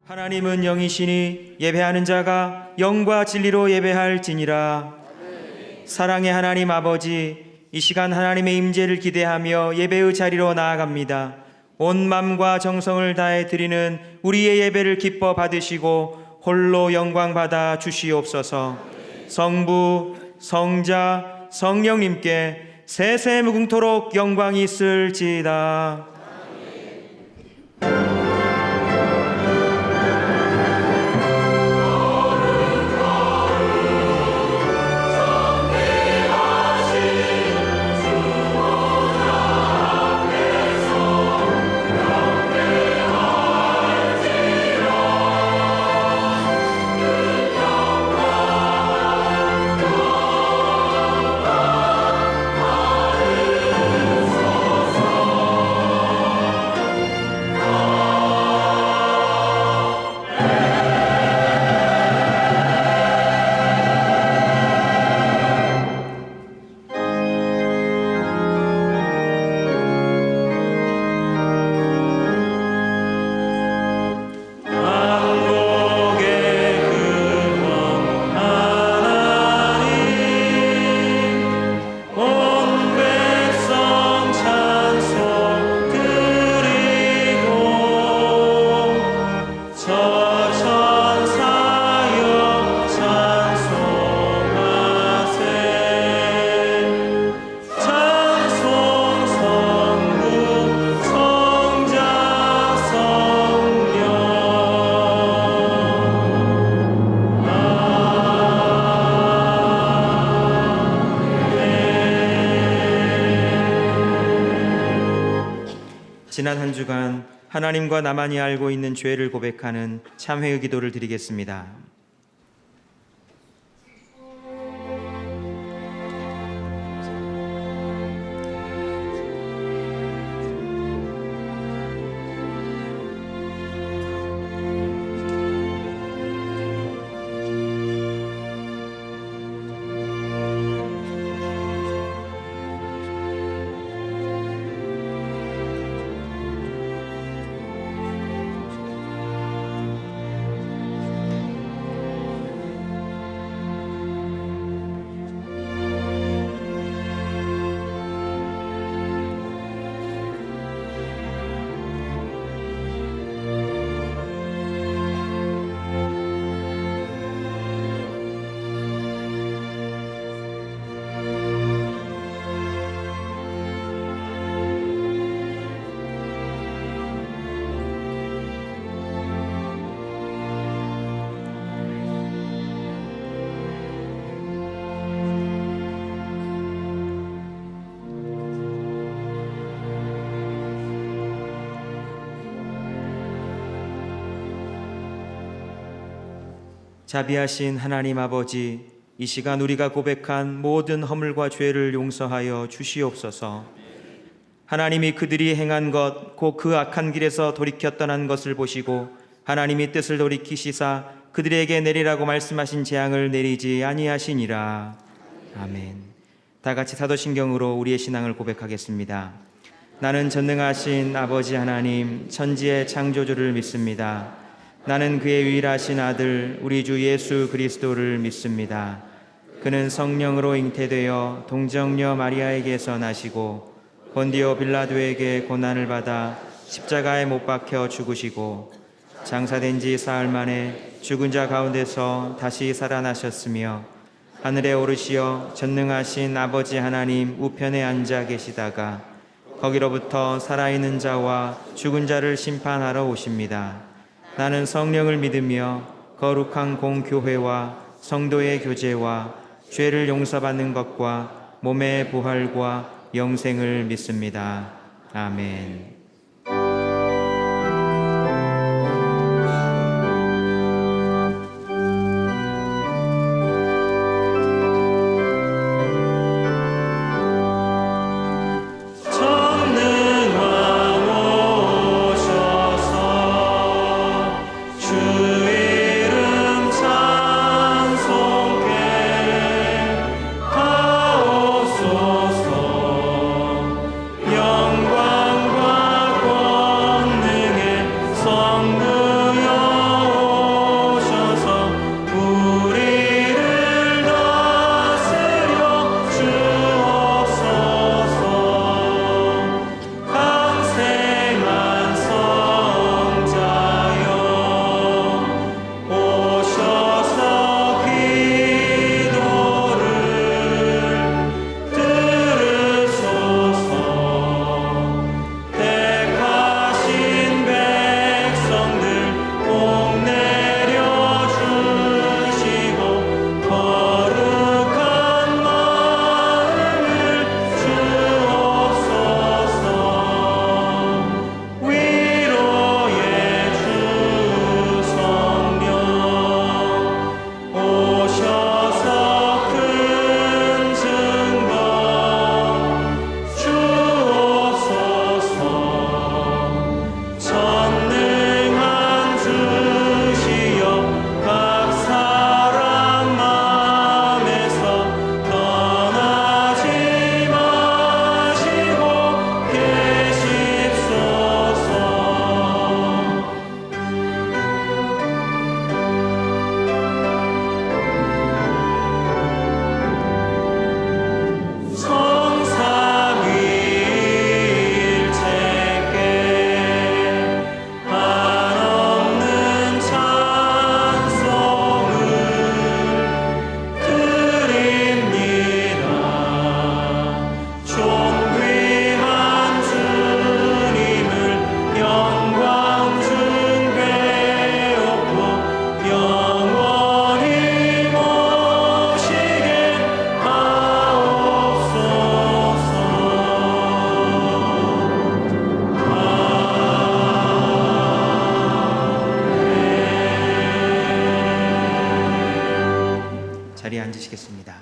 하나님은 영이시니 예배하는 자가 영과 진리로 예배할지니라. 사랑의 하나님 아버지, 이 시간 하나님의 임재를 기대하며 예배의 자리로 나아갑니다. 온 마음과 정성을 다해 드리는 우리의 예배를 기뻐 받으시고 홀로 영광 받아 주시옵소서. 성부, 성자, 성령님께 세세 무궁토록 영광이 있을지이다. 지난 한 주간 하나님과 나만이 알고 있는 죄를 고백하는 참회의 기도를 드리겠습니다. 자비하신 하나님 아버지, 이 시간 우리가 고백한 모든 허물과 죄를 용서하여 주시옵소서. 하나님이 그들이 행한 것, 곧 그 악한 길에서 돌이켜 떠난 것을 보시고 하나님이 뜻을 돌이키시사 그들에게 내리라고 말씀하신 재앙을 내리지 아니하시니라. 아멘. 다 같이 사도신경으로 우리의 신앙을 고백하겠습니다. 나는 전능하신 아버지 하나님, 천지의 창조주를 믿습니다. 나는 그의 유일하신 아들 우리 주 예수 그리스도를 믿습니다. 그는 성령으로 잉태되어 동정녀 마리아에게서 나시고 본디오 빌라도에게 고난을 받아 십자가에 못 박혀 죽으시고 장사된 지 사흘 만에 죽은 자 가운데서 다시 살아나셨으며 하늘에 오르시어 전능하신 아버지 하나님 우편에 앉아 계시다가 거기로부터 살아있는 자와 죽은 자를 심판하러 오십니다. 나는 성령을 믿으며 거룩한 공교회와 성도의 교제와 죄를 용서받는 것과 몸의 부활과 영생을 믿습니다. 아멘. 영광과 자리에 앉으시겠습니다.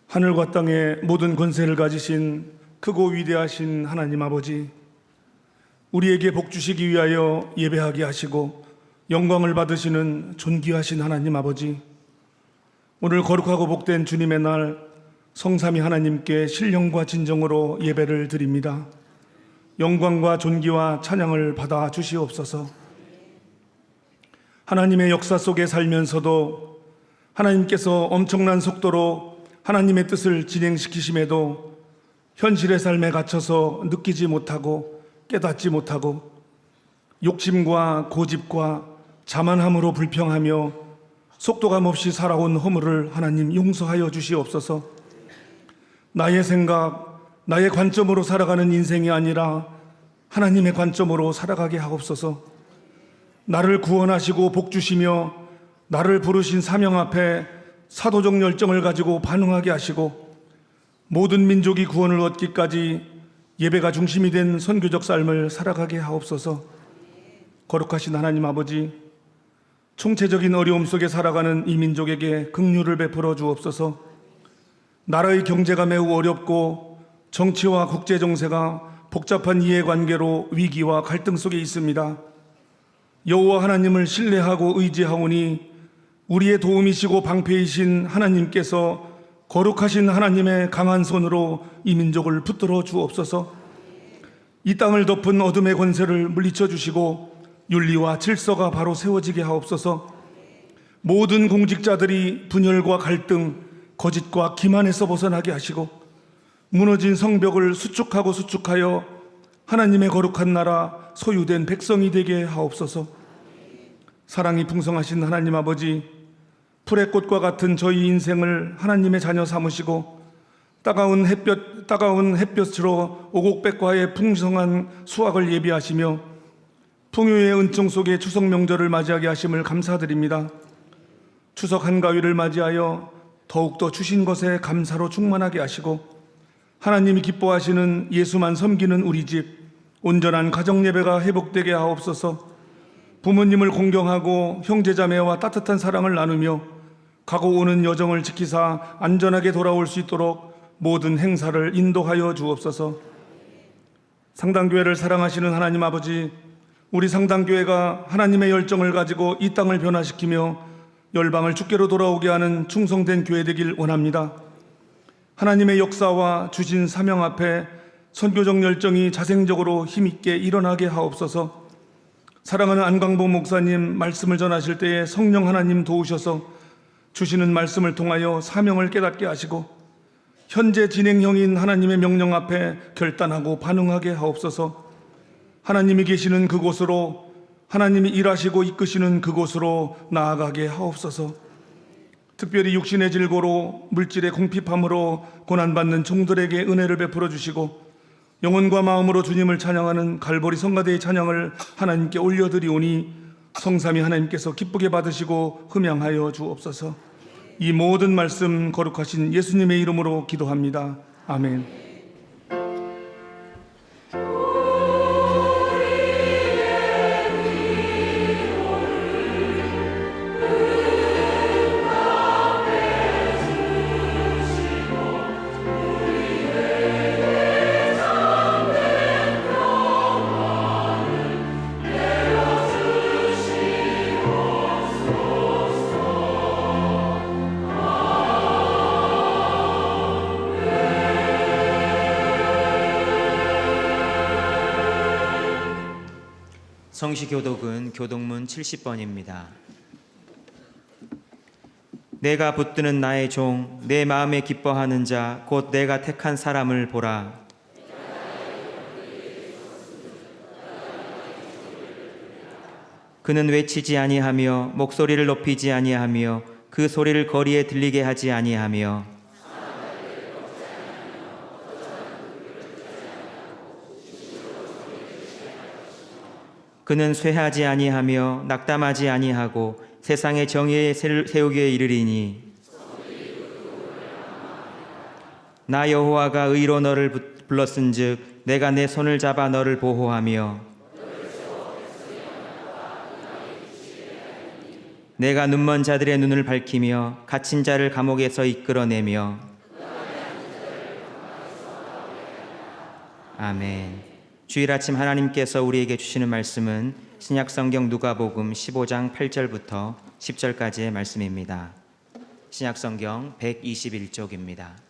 하늘과 땅의 모든 권세를 가지신 크고 위대하신 하나님 아버지, 우리에게 복 주시기 위하여 예배하게 하시고 영광을 받으시는 존귀하신 하나님 아버지, 오늘 거룩하고 복된 주님의 날 성삼위 하나님께 신령과 진정으로 예배를 드립니다. 영광과 존귀와 찬양을 받아 주시옵소서. 하나님의 역사 속에 살면서도 하나님께서 엄청난 속도로 하나님의 뜻을 진행시키심에도 현실의 삶에 갇혀서 느끼지 못하고 깨닫지 못하고 욕심과 고집과 자만함으로 불평하며 속도감 없이 살아온 허물을 하나님 용서하여 주시옵소서. 나의 생각, 나의 관점으로 살아가는 인생이 아니라 하나님의 관점으로 살아가게 하옵소서. 나를 구원하시고 복 주시며 나를 부르신 사명 앞에 사도적 열정을 가지고 반응하게 하시고 모든 민족이 구원을 얻기까지 예배가 중심이 된 선교적 삶을 살아가게 하옵소서. 거룩하신 하나님 아버지, 총체적인 어려움 속에 살아가는 이 민족에게 긍휼을 베풀어 주옵소서. 나라의 경제가 매우 어렵고 정치와 국제 정세가 복잡한 이해관계로 위기와 갈등 속에 있습니다. 여호와 하나님을 신뢰하고 의지하오니 우리의 도움이시고 방패이신 하나님께서 거룩하신 하나님의 강한 손으로 이 민족을 붙들어 주옵소서. 이 땅을 덮은 어둠의 권세를 물리쳐 주시고 윤리와 질서가 바로 세워지게 하옵소서. 모든 공직자들이 분열과 갈등, 거짓과 기만에서 벗어나게 하시고 무너진 성벽을 수축하고 수축하여 하나님의 거룩한 나라 소유된 백성이 되게 하옵소서. 사랑이 풍성하신 하나님 아버지, 풀의 꽃과 같은 저희 인생을 하나님의 자녀 삼으시고 따가운 햇볕으로 오곡백과의 풍성한 수확을 예비하시며 풍요의 은총 속에 추석 명절을 맞이하게 하심을 감사드립니다. 추석 한가위를 맞이하여 더욱더 주신 것에 감사로 충만하게 하시고 하나님이 기뻐하시는 예수만 섬기는 우리 집 온전한 가정예배가 회복되게 하옵소서. 부모님을 공경하고 형제자매와 따뜻한 사랑을 나누며 가고 오는 여정을 지키사 안전하게 돌아올 수 있도록 모든 행사를 인도하여 주옵소서. 상당교회를 사랑하시는 하나님 아버지, 우리 상당교회가 하나님의 열정을 가지고 이 땅을 변화시키며 열방을 주께로 돌아오게 하는 충성된 교회 되길 원합니다. 하나님의 역사와 주신 사명 앞에 선교적 열정이 자생적으로 힘있게 일어나게 하옵소서. 사랑하는 안광복 목사님 말씀을 전하실 때에 성령 하나님 도우셔서 주시는 말씀을 통하여 사명을 깨닫게 하시고 현재 진행형인 하나님의 명령 앞에 결단하고 반응하게 하옵소서. 하나님이 계시는 그곳으로, 하나님이 일하시고 이끄시는 그곳으로 나아가게 하옵소서. 특별히 육신의 질고로 물질의 궁핍함으로 고난받는 종들에게 은혜를 베풀어 주시고 영혼과 마음으로 주님을 찬양하는 갈보리 성가대의 찬양을 하나님께 올려드리오니 성삼위 하나님께서 기쁘게 받으시고 흠양하여 주옵소서. 이 모든 말씀 거룩하신 예수님의 이름으로 기도합니다. 아멘. 성시교독은 교독문 70번입니다. 내가 붙드는 나의 종, 내 마음에 기뻐하는 자, 곧 내가 택한 사람을 보라. 그는 외치지 아니하며 목소리를 높이지 아니하며 그 소리를 거리에 들리게 하지 아니하며 그는 쇠하지 아니하며 낙담하지 아니하고 세상의 정의에 세우기에 이르리니 나 여호와가 의로 너를 불렀은즉 내가 내 손을 잡아 너를 보호하며 내가 눈먼 자들의 눈을 밝히며 갇힌 자를 감옥에서 이끌어내며 아멘. 주일 아침 하나님께서 우리에게 주시는 말씀은 신약성경 누가복음 15장 8절부터 10절까지의 말씀입니다. 신약성경 121쪽입니다.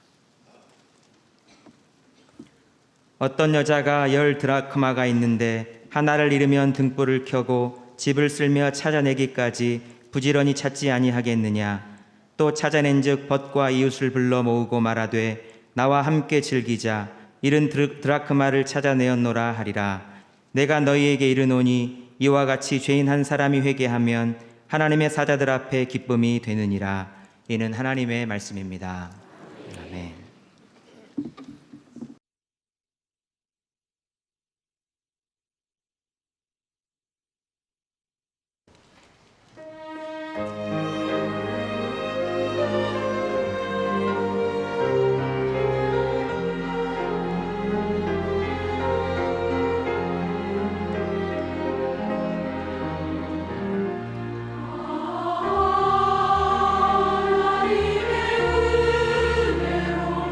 어떤 여자가 10드라크마가 있는데 하나를 잃으면 등불을 켜고 집을 쓸며 찾아내기까지 부지런히 찾지 아니하겠느냐. 또 찾아낸즉 벗과 이웃을 불러 모으고 말하되 나와 함께 즐기자. 잃은 드라크마를 찾아내었노라 하리라. 내가 너희에게 이르노니 이와 같이 죄인 한 사람이 회개하면 하나님의 사자들 앞에 기쁨이 되느니라. 이는 하나님의 말씀입니다. 아멘. 하나님의 은혜로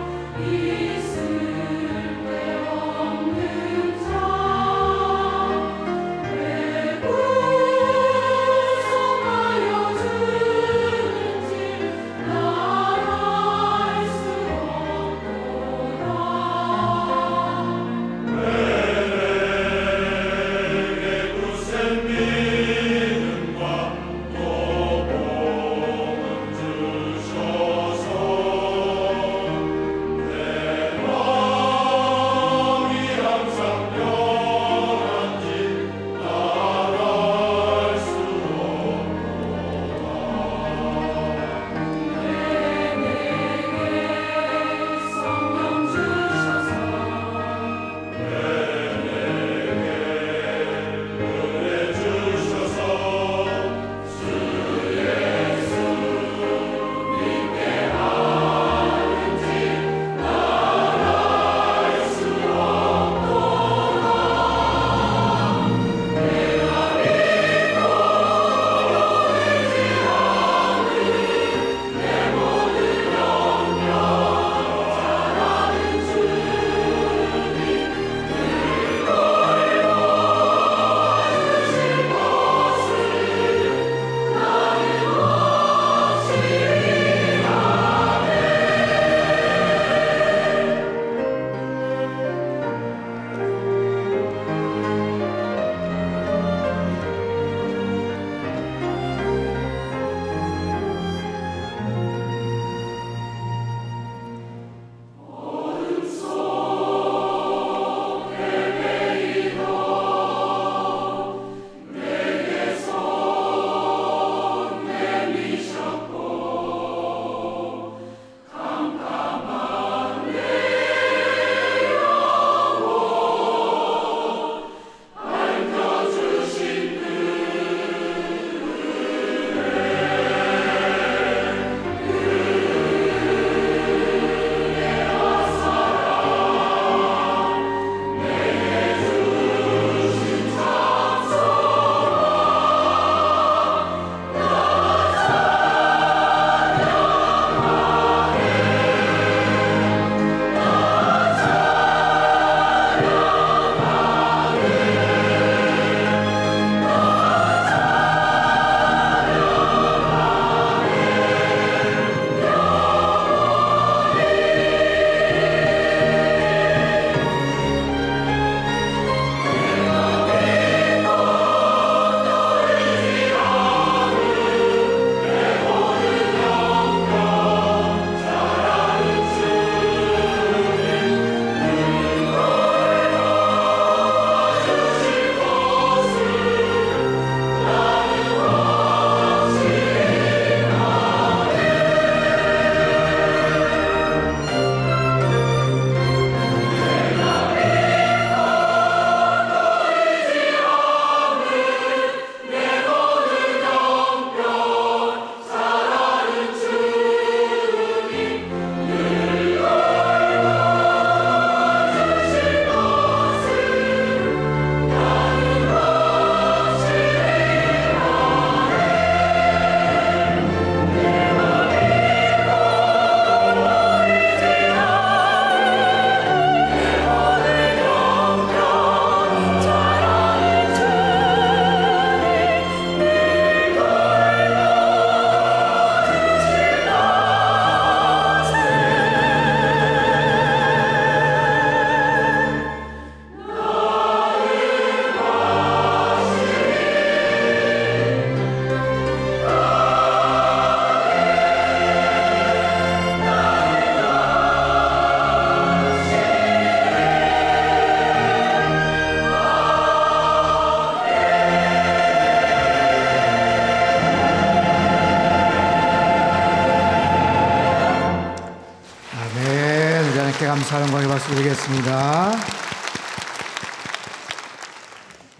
하나님께 감사하는 영광의 박수 드리겠습니다.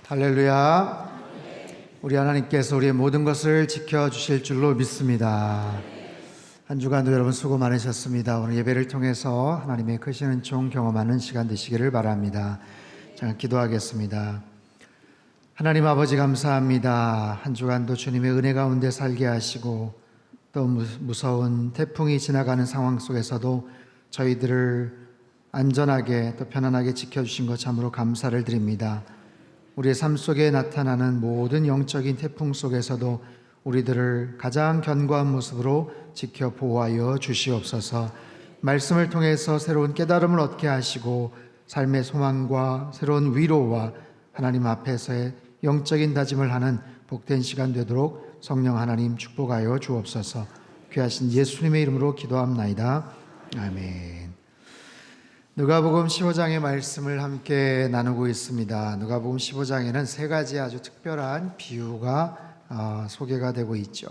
할렐루야. 우리 하나님께서 우리의 모든 것을 지켜주실 줄로 믿습니다. 한 주간도 여러분 수고 많으셨습니다. 오늘 예배를 통해서 하나님의 크신 은총 경험하는 시간 되시기를 바랍니다. 잠깐 기도하겠습니다. 하나님 아버지 감사합니다. 한 주간도 주님의 은혜 가운데 살게 하시고 또 무서운 태풍이 지나가는 상황 속에서도 저희들을 안전하게 또 편안하게 지켜주신 것 참으로 감사를 드립니다. 우리의 삶 속에 나타나는 모든 영적인 태풍 속에서도 우리들을 가장 견고한 모습으로 지켜 보호하여 주시옵소서. 말씀을 통해서 새로운 깨달음을 얻게 하시고 삶의 소망과 새로운 위로와 하나님 앞에서의 영적인 다짐을 하는 복된 시간 되도록 성령 하나님 축복하여 주옵소서. 귀하신 예수님의 이름으로 기도합나이다. 아멘. 누가복음 15장의 말씀을 함께 나누고 있습니다. 누가복음 15장에는 세 가지 아주 특별한 비유가 소개가 되고 있죠.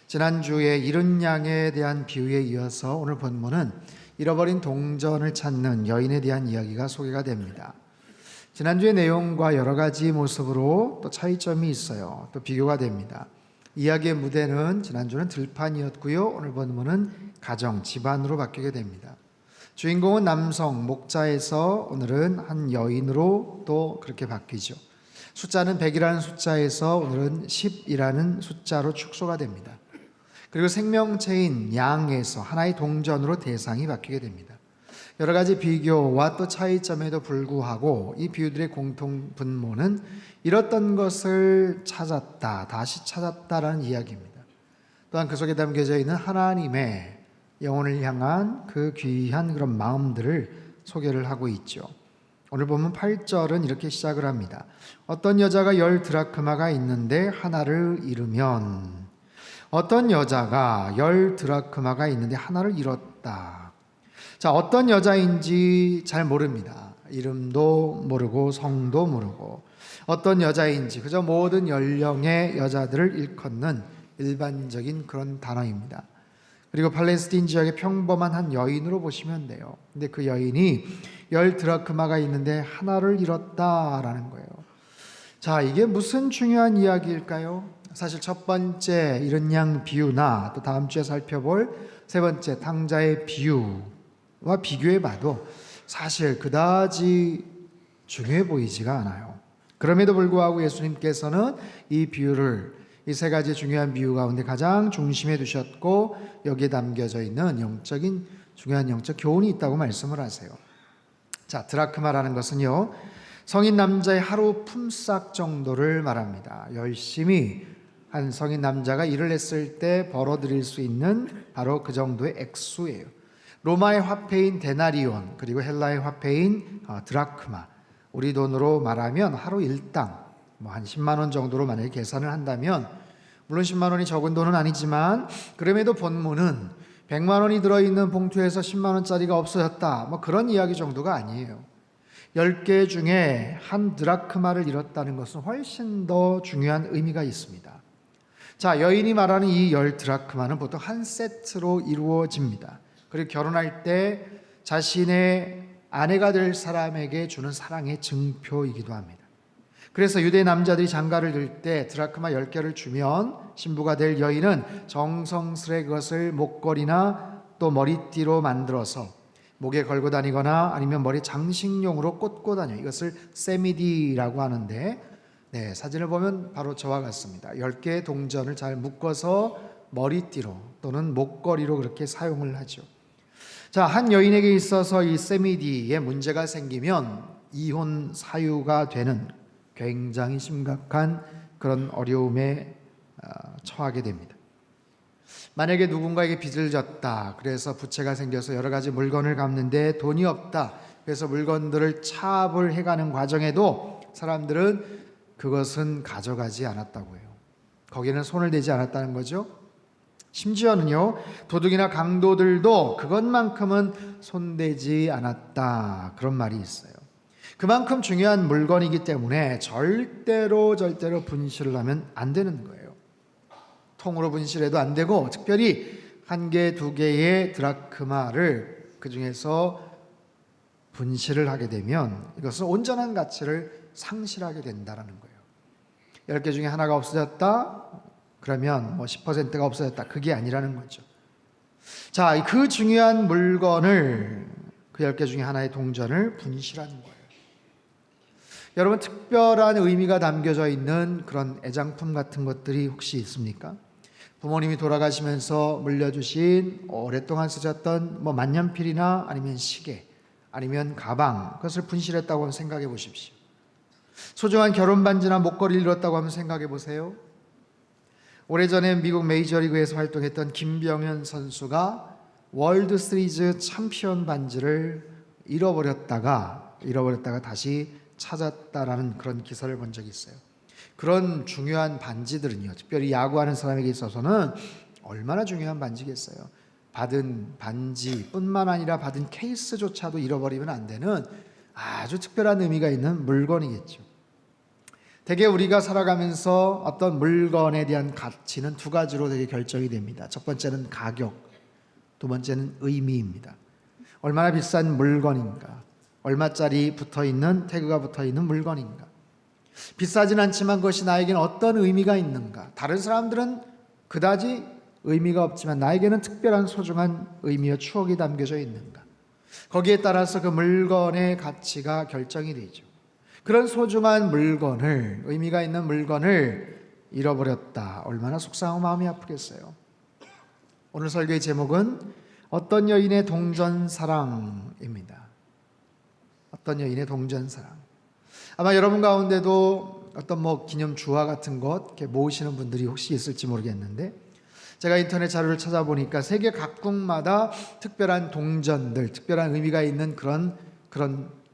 지난주에 잃은 양에 대한 비유에 이어서 오늘 본문은 잃어버린 동전을 찾는 여인에 대한 이야기가 소개가 됩니다. 지난주의 내용과 여러 가지 모습으로 또 차이점이 있어요. 또 비교가 됩니다. 이야기의 무대는 지난주는 들판이었고요. 오늘 본문은 가정, 집안으로 바뀌게 됩니다. 주인공은 남성, 목자에서 오늘은 한 여인으로 또 그렇게 바뀌죠. 숫자는 100이라는 숫자에서 오늘은 10이라는 숫자로 축소가 됩니다. 그리고 생명체인 양에서 하나의 동전으로 대상이 바뀌게 됩니다. 여러 가지 비교와 또 차이점에도 불구하고 이 비유들의 공통 분모는 잃었던 것을 찾았다, 다시 찾았다라는 이야기입니다. 또한 그 속에 담겨져 있는 하나님의 영혼을 향한 그 귀한 그런 마음들을 소개를 하고 있죠. 오늘 보면 8절은 이렇게 시작을 합니다. 어떤 여자가 10 드라크마가 있는데 하나를 잃으면, 어떤 여자가 10 드라크마가 있는데 하나를 잃었다. 자, 어떤 여자인지 잘 모릅니다. 이름도 모르고 성도 모르고 어떤 여자인지 그저 모든 연령의 여자들을 일컫는 일반적인 그런 단어입니다. 그리고 팔레스틴 지역의 평범한 한 여인으로 보시면 돼요. 근데 그 여인이 10 드라크마가 있는데 하나를 잃었다라는 거예요. 자, 이게 무슨 중요한 이야기일까요? 사실 첫 번째 잃은 양 비유나 또 다음 주에 살펴볼 세 번째 탕자의 비유와 비교해봐도 사실 그다지 중요해 보이지가 않아요. 그럼에도 불구하고 예수님께서는 이 비유를 이 세 가지 중요한 비유 가운데 가장 중심에 두셨고 여기에 담겨져 있는 중요한 영적 교훈이 있다고 말씀을 하세요. 자, 드라크마라는 것은요, 성인 남자의 하루 품삯 정도를 말합니다. 열심히 한 성인 남자가 일을 했을 때 벌어들일 수 있는 바로 그 정도의 액수예요. 로마의 화폐인 데나리온, 그리고 헬라의 화폐인 드라크마, 우리 돈으로 말하면 하루 일당 한 10만 원 정도로 만약에 계산을 한다면, 물론 10만 원이 적은 돈은 아니지만 그럼에도 본문은 100만 원이 들어있는 봉투에서 10만 원짜리가 없어졌다, 그런 이야기 정도가 아니에요. 10개 중에 한 드라크마를 잃었다는 것은 훨씬 더 중요한 의미가 있습니다. 자, 여인이 말하는 이 10 드라크마는 보통 한 세트로 이루어집니다. 그리고 결혼할 때 자신의 아내가 될 사람에게 주는 사랑의 증표이기도 합니다. 그래서 유대 남자들이 장가를 들 때 드라크마 10개를 주면 신부가 될 여인은 정성스레 그것을 목걸이나 또 머리띠로 만들어서 목에 걸고 다니거나 아니면 머리 장식용으로 꽂고 다녀요. 이것을 세미디라고 하는데, 사진을 보면 바로 저와 같습니다. 10개의 동전을 잘 묶어서 머리띠로 또는 목걸이로 그렇게 사용을 하죠. 자, 한 여인에게 있어서 이 세미디에 문제가 생기면 이혼 사유가 되는 굉장히 심각한 그런 어려움에 처하게 됩니다. 만약에 누군가에게 빚을 졌다, 그래서 부채가 생겨서 여러 가지 물건을 갚는데 돈이 없다, 그래서 물건들을 차압을 해가는 과정에도 사람들은 그것은 가져가지 않았다고 해요. 거기는 손을 대지 않았다는 거죠. 심지어는요, 도둑이나 강도들도 그것만큼은 손대지 않았다, 그런 말이 있어요. 그만큼 중요한 물건이기 때문에 절대로 분실을 하면 안 되는 거예요. 통으로 분실해도 안 되고, 특별히 1개, 2개의 드라크마를 그 중에서 분실을 하게 되면 이것은 온전한 가치를 상실하게 된다는 거예요. 10개 중에 하나가 없어졌다? 그러면 10%가 없어졌다. 그게 아니라는 거죠. 자, 그 중요한 물건을, 그 10개 중에 하나의 동전을 분실하는 거예요. 여러분, 특별한 의미가 담겨져 있는 그런 애장품 같은 것들이 혹시 있습니까? 부모님이 돌아가시면서 물려주신 오랫동안 쓰셨던 만년필이나 아니면 시계, 아니면 가방, 그것을 분실했다고 한번 생각해 보십시오. 소중한 결혼 반지나 목걸이를 잃었다고 한번 생각해 보세요. 오래전에 미국 메이저리그에서 활동했던 김병현 선수가 월드 시리즈 챔피언 반지를 잃어버렸다가 다시 찾았다라는 그런 기사를 본 적이 있어요. 그런 중요한 반지들은요, 특별히 야구하는 사람에게 있어서는 얼마나 중요한 반지겠어요. 받은 반지뿐만 아니라 받은 케이스조차도 잃어버리면 안 되는 아주 특별한 의미가 있는 물건이겠죠. 대개 우리가 살아가면서 어떤 물건에 대한 가치는 두 가지로 되게 결정이 됩니다. 첫 번째는 가격, 두 번째는 의미입니다. 얼마나 비싼 물건인가, 얼마짜리 붙어있는, 태그가 붙어있는 물건인가. 비싸진 않지만 그것이 나에게는 어떤 의미가 있는가. 다른 사람들은 그다지 의미가 없지만 나에게는 특별한 소중한 의미와 추억이 담겨져 있는가. 거기에 따라서 그 물건의 가치가 결정이 되죠. 그런 소중한 물건을, 의미가 있는 물건을 잃어버렸다. 얼마나 속상하고 마음이 아프겠어요. 오늘 설교의 제목은 어떤 여인의 동전사랑입니다. 어떤 여인의 동전사랑. 아마 여러분 가운데도 어떤 기념 주화 같은 것 이렇게 모으시는 분들이 혹시 있을지 모르겠는데, 제가 인터넷 자료를 찾아보니까 세계 각국마다 특별한 동전들, 특별한 의미가 있는 그런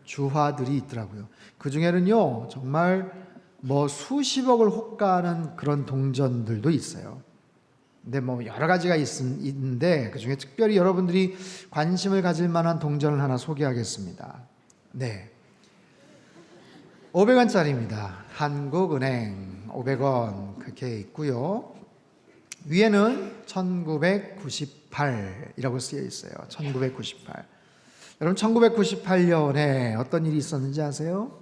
주화들이 있더라고요. 그 중에는요, 정말 수십억을 호가하는 그런 동전들도 있어요. 근데 여러 가지가 있는데 그 중에 특별히 여러분들이 관심을 가질 만한 동전을 하나 소개하겠습니다. 네, 500원짜리입니다. 한국은행 500원 그렇게 있고요. 위에는 1998이라고 쓰여 있어요. 1998. 여러분, 1998년에 어떤 일이 있었는지 아세요?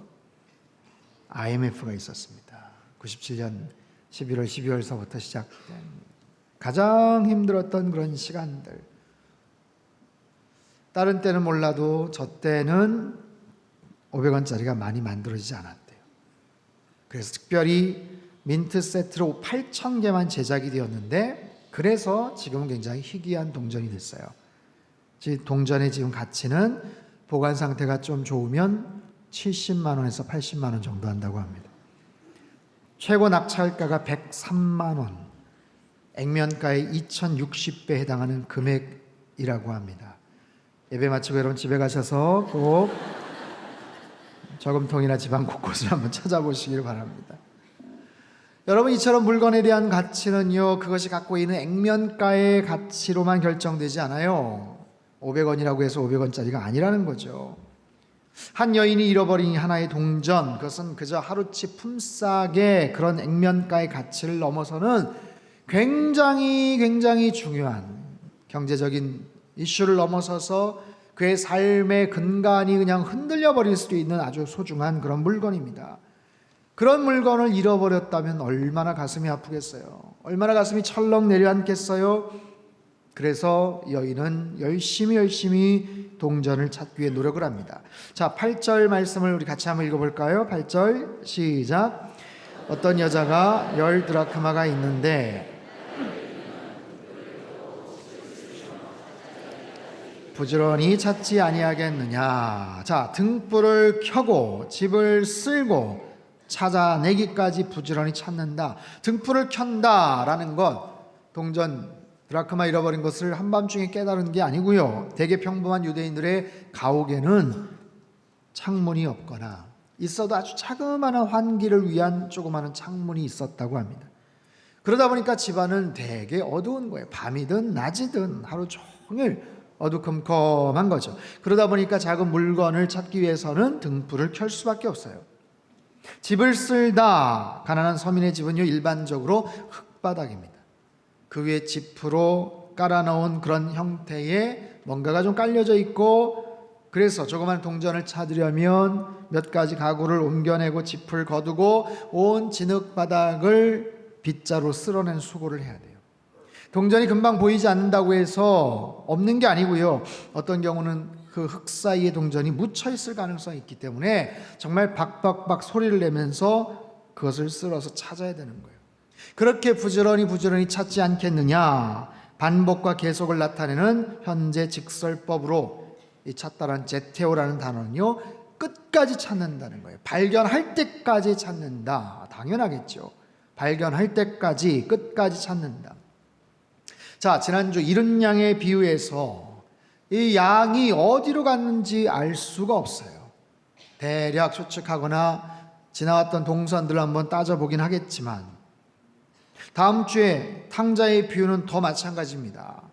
IMF가 있었습니다. 97년 11월, 12월서부터 시작된 가장 힘들었던 그런 시간들. 다른 때는 몰라도 저 때는 500원짜리가 많이 만들어지지 않았대요. 그래서 특별히 민트 세트로 8,000개만 제작이 되었는데, 그래서 지금은 굉장히 희귀한 동전이 됐어요. 동전의 지금 가치는 보관 상태가 좀 좋으면 70만 원에서 80만 원 정도 한다고 합니다. 최고 낙찰가가 103만 원, 액면가의 2060배 해당하는 금액이라고 합니다. 예배 마치고 여러분 집에 가셔서 꼭 저금통이나 집안 곳곳을 한번 찾아보시길 바랍니다. 여러분, 이처럼 물건에 대한 가치는요, 그것이 갖고 있는 액면가의 가치로만 결정되지 않아요. 500원이라고 해서 500원짜리가 아니라는 거죠. 한 여인이 잃어버린 하나의 동전, 그것은 그저 하루치 품삯의 그런 액면가의 가치를 넘어서는 굉장히 중요한 경제적인 이슈를 넘어서서 그의 삶의 근간이 그냥 흔들려 버릴 수도 있는 아주 소중한 그런 물건입니다. 그런 물건을 잃어버렸다면 얼마나 가슴이 아프겠어요. 얼마나 가슴이 철렁 내려앉겠어요. 그래서 여인은 열심히 동전을 찾기 위해 노력을 합니다. 자, 8절 말씀을 우리 같이 한번 읽어볼까요? 8절 시작. 어떤 여자가 10드라크마가 있는데 부지런히 찾지 아니하겠느냐. 자, 등불을 켜고 집을 쓸고 찾아내기까지 부지런히 찾는다. 등불을 켠다라는 것, 동전 드라크마 잃어버린 것을 한밤중에 깨달은 게 아니고요. 대개 평범한 유대인들의 가옥에는 창문이 없거나 있어도 아주 자그마한 환기를 위한 조그마한 창문이 있었다고 합니다. 그러다 보니까 집안은 되게 어두운 거예요. 밤이든 낮이든 하루 종일 어두컴컴한 거죠. 그러다 보니까 작은 물건을 찾기 위해서는 등불을 켤 수밖에 없어요. 집을 쓸다, 가난한 서민의 집은요, 일반적으로 흙바닥입니다. 그 위에 지프로 깔아놓은 그런 형태의 뭔가가 좀 깔려져 있고 그래서 조그만 동전을 찾으려면 몇 가지 가구를 옮겨내고 짚을 거두고 온 진흙바닥을 빗자루 쓸어낸 수고를 해야 돼요. 동전이 금방 보이지 않는다고 해서 없는 게 아니고요. 어떤 경우는 그 흙 사이에 동전이 묻혀 있을 가능성이 있기 때문에 정말 박박박 소리를 내면서 그것을 쓸어서 찾아야 되는 거예요. 그렇게 부지런히 찾지 않겠느냐. 반복과 계속을 나타내는 현재 직설법으로 이 찾다란 제테오라는 단어는요, 끝까지 찾는다는 거예요. 발견할 때까지 찾는다. 당연하겠죠. 발견할 때까지, 끝까지 찾는다. 자, 지난주 잃은 양의 비유에서 이 양이 어디로 갔는지 알 수가 없어요. 대략 추측하거나 지나왔던 동선들을 한번 따져보긴 하겠지만, 다음 주에 탕자의 비유는 더 마찬가지입니다.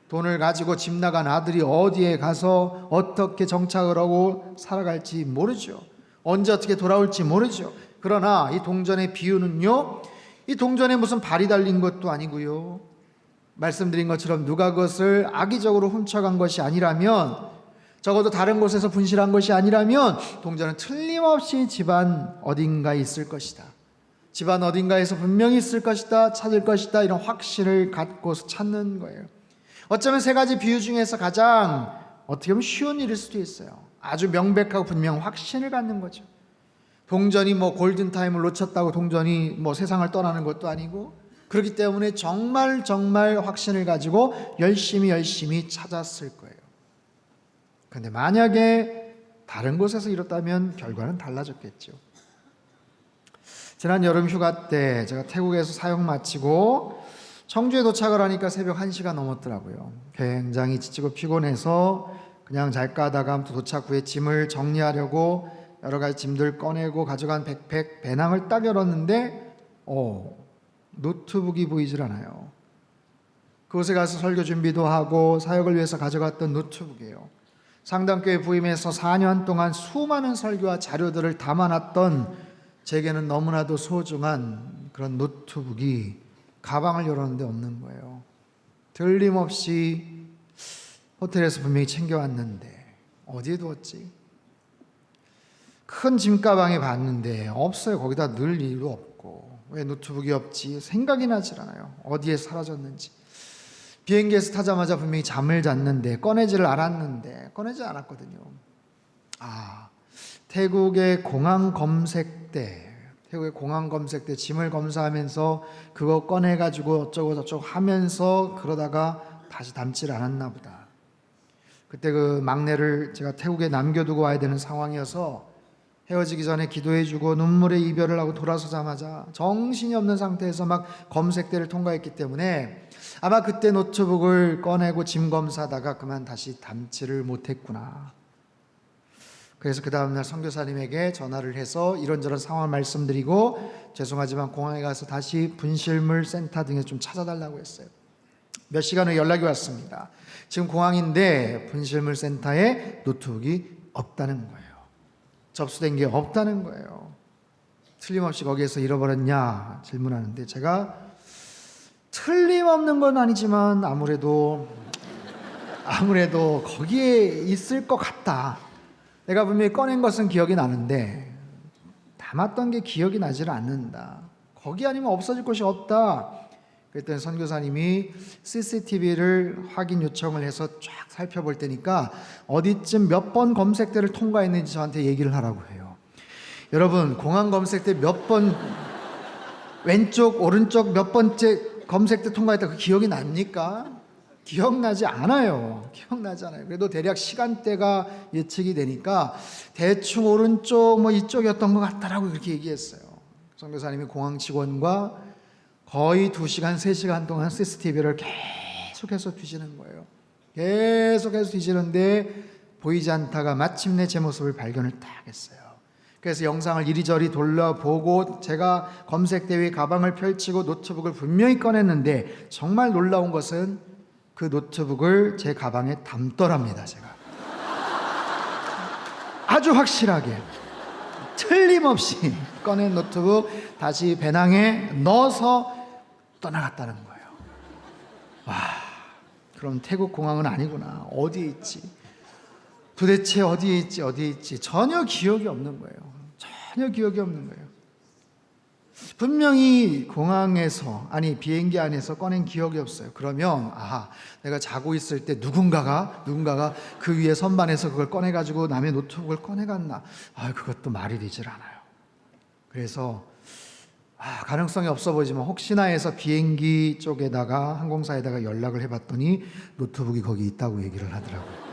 돈을 가지고 집 나간 아들이 어디에 가서 어떻게 정착을 하고 살아갈지 모르죠. 언제 어떻게 돌아올지 모르죠. 그러나 이 동전의 비유는요, 이 동전에 무슨 발이 달린 것도 아니고요, 말씀드린 것처럼 누가 그것을 악의적으로 훔쳐간 것이 아니라면, 적어도 다른 곳에서 분실한 것이 아니라면 동전은 틀림없이 집안 어딘가에 있을 것이다. 집안 어딘가에서 분명히 있을 것이다. 찾을 것이다. 이런 확신을 갖고서 찾는 거예요. 어쩌면 세 가지 비유 중에서 가장 어떻게 보면 쉬운 일일 수도 있어요. 아주 명백하고 분명한 확신을 갖는 거죠. 동전이 뭐 골든타임을 놓쳤다고 동전이 뭐 세상을 떠나는 것도 아니고, 그렇기 때문에 정말 확신을 가지고 열심히 찾았을 거예요. 그런데 만약에 다른 곳에서 이뤘다면 결과는 달라졌겠죠. 지난 여름 휴가 때 제가 태국에서 사역 마치고 청주에 도착을 하니까 새벽 1시가 넘었더라고요. 굉장히 지치고 피곤해서 그냥 잘까 하다가 아무튼 도착 후에 짐을 정리하려고 여러 가지 짐들 꺼내고 가져간 백팩 배낭을 딱 열었는데 노트북이 보이질 않아요. 그곳에 가서 설교 준비도 하고 사역을 위해서 가져갔던 노트북이에요. 상담교회 부임해서 4년 동안 수많은 설교와 자료들을 담아놨던 제게는 너무나도 소중한 그런 노트북이 가방을 열었는데 없는 거예요. 틀림없이 호텔에서 분명히 챙겨왔는데 어디에 두었지? 큰 짐가방에 봤는데 없어요. 거기다 넣을 이유도 없고, 왜 노트북이 없지? 생각이 나질 않아요. 어디에 사라졌는지. 비행기에서 타자마자 분명히 잠을 잤는데 꺼내지를 않았는데 꺼내지 않았거든요. 태국의 공항 검색 때 짐을 검사하면서 그거 꺼내가지고 어쩌고 저쩌고 하면서 그러다가 다시 담지를 않았나 보다. 그때 그 막내를 제가 태국에 남겨두고 와야 되는 상황이어서 헤어지기 전에 기도해주고 눈물의 이별을 하고 돌아서자마자 정신이 없는 상태에서 막 검색대를 통과했기 때문에 아마 그때 노트북을 꺼내고 짐 검사하다가 그만 다시 담지를 못했구나. 그래서 그 다음날 선교사님에게 전화를 해서 이런저런 상황을 말씀드리고 죄송하지만 공항에 가서 다시 분실물 센터 등에 좀 찾아달라고 했어요. 몇 시간 후에 연락이 왔습니다. 지금 공항인데 분실물 센터에 노트북이 없다는 거예요. 접수된 게 없다는 거예요. 틀림없이 거기에서 잃어버렸냐 질문하는데 제가 틀림없는 건 아니지만 아무래도 거기에 있을 것 같다. 내가 분명히 꺼낸 것은 기억이 나는데 담았던 게 기억이 나지를 않는다. 거기 아니면 없어질 곳이 없다. 그랬더니 선교사님이 CCTV를 확인 요청을 해서 쫙 살펴볼 때니까 어디쯤 몇 번 검색대를 통과했는지 저한테 얘기를 하라고 해요. 여러분, 공항 검색대 몇 번 왼쪽 오른쪽 몇 번째 검색대 통과했다 그 기억이 납니까? 기억나지 않아요. 그래도 대략 시간대가 예측이 되니까 대충 오른쪽 뭐 이쪽이었던 것 같다라고 그렇게 얘기했어요. 선교사님이 공항 직원과 거의 2시간 3시간 동안 CCTV를 계속해서 뒤지는 거예요. 계속해서 뒤지는데 보이지 않다가 마침내 제 모습을 발견을 딱 했어요. 그래서 영상을 이리저리 돌려보고 제가 검색대 위에 가방을 펼치고 노트북을 분명히 꺼냈는데 정말 놀라운 것은 그 노트북을 제 가방에 담더랍니다. 제가 아주 확실하게 틀림없이 꺼낸 노트북 다시 배낭에 넣어서 떠나갔다는 거예요. 와, 그럼 태국 공항은 아니구나. 어디에 있지? 도대체 어디에 있지 전혀 기억이 없는 거예요. 전혀 기억이 없는 거예요. 분명히 공항에서, 아니 비행기 안에서 꺼낸 기억이 없어요. 그러면 내가 자고 있을 때 누군가가 그 위에 선반에서 그걸 꺼내가지고 남의 노트북을 꺼내갔나. 그것도 말이 되질 않아요. 그래서 가능성이 없어 보이지만 혹시나 해서 비행기 쪽에다가, 항공사에다가 연락을 해봤더니 노트북이 거기 있다고 얘기를 하더라고요.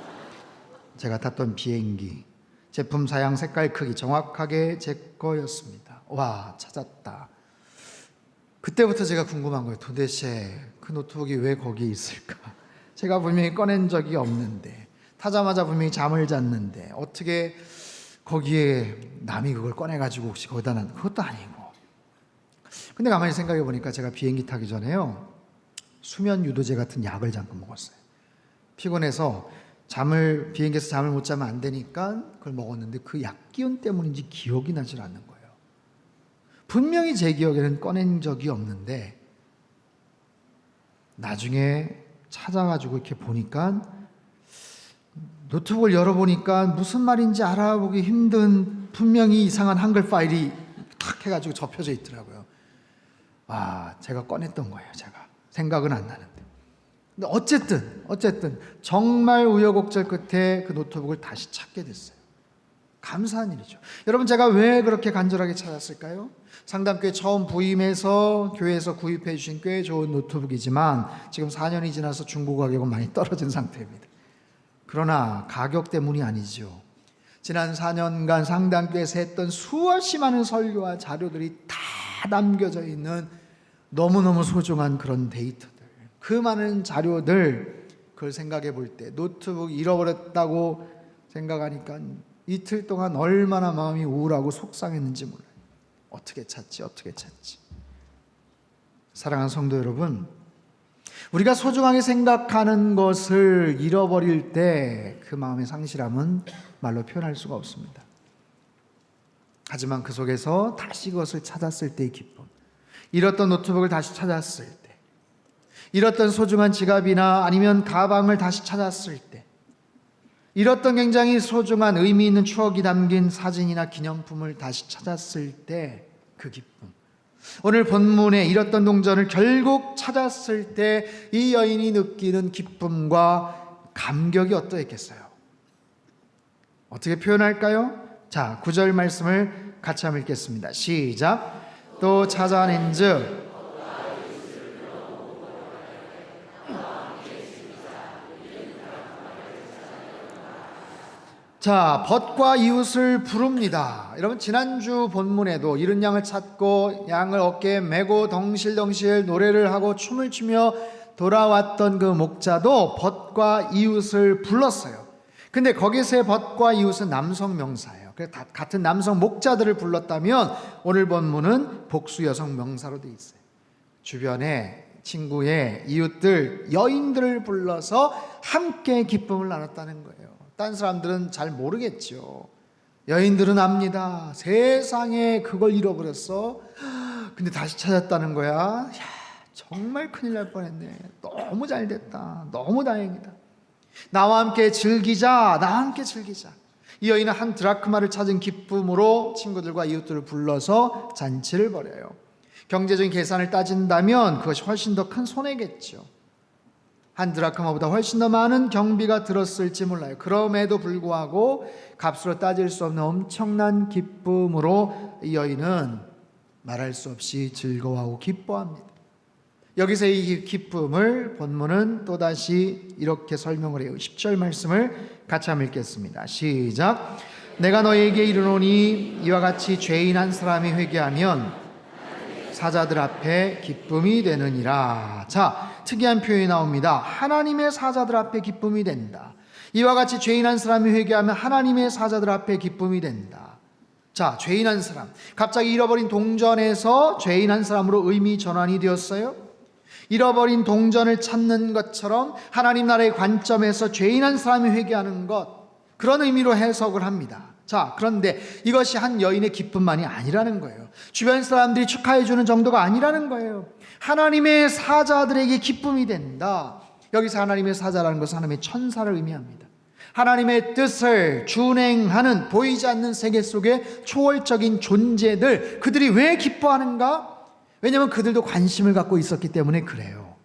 제가 탔던 비행기, 제품 사양, 색깔, 크기 정확하게 제 거였습니다. 와, 찾았다. 그때부터 제가 궁금한 거예요. 도대체 그 노트북이 왜 거기에 있을까? 제가 분명히 꺼낸 적이 없는데, 타자마자 분명히 잠을 잤는데 어떻게 거기에 남이 그걸 꺼내가지고 혹시 거기다 놨, 그것도 아니고. 근데 가만히 생각해 보니까 제가 비행기 타기 전에요, 수면 유도제 같은 약을 잠깐 먹었어요. 피곤해서 비행기에서 잠을 못 자면 안 되니까 그걸 먹었는데 그 약 기운 때문인지 기억이 나질 않는 거예요. 분명히 제 기억에는 꺼낸 적이 없는데 나중에 찾아가지고 이렇게 보니까, 노트북을 열어보니까 무슨 말인지 알아보기 힘든 분명히 이상한 한글 파일이 탁 해가지고 접혀져 있더라고요. 제가 꺼냈던 거예요. 제가 생각은 안 나는데. 근데 어쨌든 정말 우여곡절 끝에 그 노트북을 다시 찾게 됐어요. 감사한 일이죠. 여러분, 제가 왜 그렇게 간절하게 찾았을까요? 상담교회 처음 부임해서 교회에서 구입해 주신 꽤 좋은 노트북이지만 지금 4년이 지나서 중고 가격은 많이 떨어진 상태입니다. 그러나 가격 때문이 아니죠. 지난 4년간 상담교회에서 했던 수없이 많은 설교와 자료들이 다 남겨져 있는 너무너무 소중한 그런 데이터들, 그 많은 자료들, 그걸 생각해 볼 때 노트북 잃어버렸다고 생각하니까 이틀 동안 얼마나 마음이 우울하고 속상했는지 몰라요. 어떻게 찾지? 사랑하는 성도 여러분, 우리가 소중하게 생각하는 것을 잃어버릴 때 그 마음의 상실함은 말로 표현할 수가 없습니다. 하지만 그 속에서 다시 그것을 찾았을 때의 기쁨, 잃었던 노트북을 다시 찾았을 때, 잃었던 소중한 지갑이나 아니면 가방을 다시 찾았을 때, 잃었던 굉장히 소중한 의미 있는 추억이 담긴 사진이나 기념품을 다시 찾았을 때 그 기쁨, 오늘 본문에 잃었던 동전을 결국 찾았을 때 이 여인이 느끼는 기쁨과 감격이 어떠했겠어요? 어떻게 표현할까요? 자, 9절 말씀을 같이 한번 읽겠습니다. 시작. 또 찾아낸즉 자, 벗과 이웃을 부릅니다. 여러분, 지난주 본문에도 잃은 양을 찾고 양을 어깨에 메고 덩실덩실 노래를 하고 춤을 추며 돌아왔던 그 목자도 벗과 이웃을 불렀어요. 근데 거기서의 벗과 이웃은 남성 명사예요. 그래서 같은 남성 목자들을 불렀다면 오늘 본문은 복수 여성 명사로 되어 있어요. 주변에 친구의 이웃들, 여인들을 불러서 함께 기쁨을 나눴다는 거예요. 딴 사람들은 잘 모르겠죠. 여인들은 압니다. 세상에 그걸 잃어버렸어. 근데 다시 찾았다는 거야. 야, 정말 큰일 날 뻔했네. 너무 잘 됐다. 너무 다행이다. 나와 함께 즐기자. 이 여인은 한 드라크마를 찾은 기쁨으로 친구들과 이웃들을 불러서 잔치를 벌여요. 경제적인 계산을 따진다면 그것이 훨씬 더 큰 손해겠죠. 한 드라크마보다 훨씬 더 많은 경비가 들었을지 몰라요. 그럼에도 불구하고 값으로 따질 수 없는 엄청난 기쁨으로 이 여인은 말할 수 없이 즐거워하고 기뻐합니다. 여기서 이 기쁨을 본문은 또다시 이렇게 설명을 해요. 10절 말씀을 같이 한번 읽겠습니다. 시작. 내가 너에게 이르노니 이와 같이 죄인 한 사람이 회개하면 사자들 앞에 기쁨이 되느니라. 자, 특이한 표현이 나옵니다. 하나님의 사자들 앞에 기쁨이 된다. 이와 같이 죄인 한 사람이 회개하면 하나님의 사자들 앞에 기쁨이 된다. 자, 죄인 한 사람, 갑자기 잃어버린 동전에서 죄인 한 사람으로 의미 전환이 되었어요. 잃어버린 동전을 찾는 것처럼 하나님 나라의 관점에서 죄인 한 사람이 회개하는 것, 그런 의미로 해석을 합니다. 자, 그런데 이것이 한 여인의 기쁨만이 아니라는 거예요. 주변 사람들이 축하해 주는 정도가 아니라는 거예요. 하나님의 사자들에게 기쁨이 된다. 여기서 하나님의 사자라는 것은 하나님의 천사를 의미합니다. 하나님의 뜻을 준행하는 보이지 않는 세계 속의 초월적인 존재들, 그들이 왜 기뻐하는가? 왜냐하면 그들도 관심을 갖고 있었기 때문에 그래요.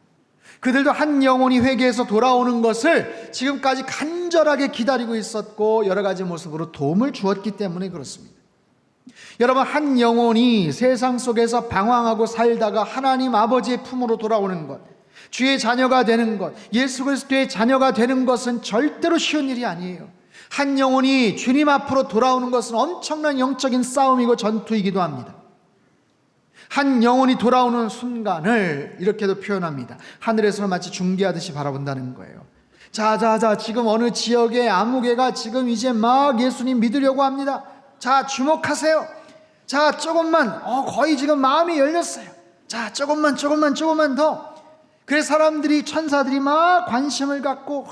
그들도 한 영혼이 회개해서 돌아오는 것을 지금까지 간절하게 기다리고 있었고 여러 가지 모습으로 도움을 주었기 때문에 그렇습니다. 여러분, 한 영혼이 세상 속에서 방황하고 살다가 하나님 아버지의 품으로 돌아오는 것, 주의 자녀가 되는 것, 예수 그리스도의 자녀가 되는 것은 절대로 쉬운 일이 아니에요. 한 영혼이 주님 앞으로 돌아오는 것은 엄청난 영적인 싸움이고 전투이기도 합니다. 한 영혼이 돌아오는 순간을 이렇게도 표현합니다. 하늘에서는 마치 중계하듯이 바라본다는 거예요. 자, 지금 어느 지역의 아무개가 지금 이제 막 예수님 믿으려고 합니다. 자, 주목하세요. 자, 조금만, 거의 지금 마음이 열렸어요. 자, 조금만 더. 그래서 사람들이, 천사들이 막 관심을 갖고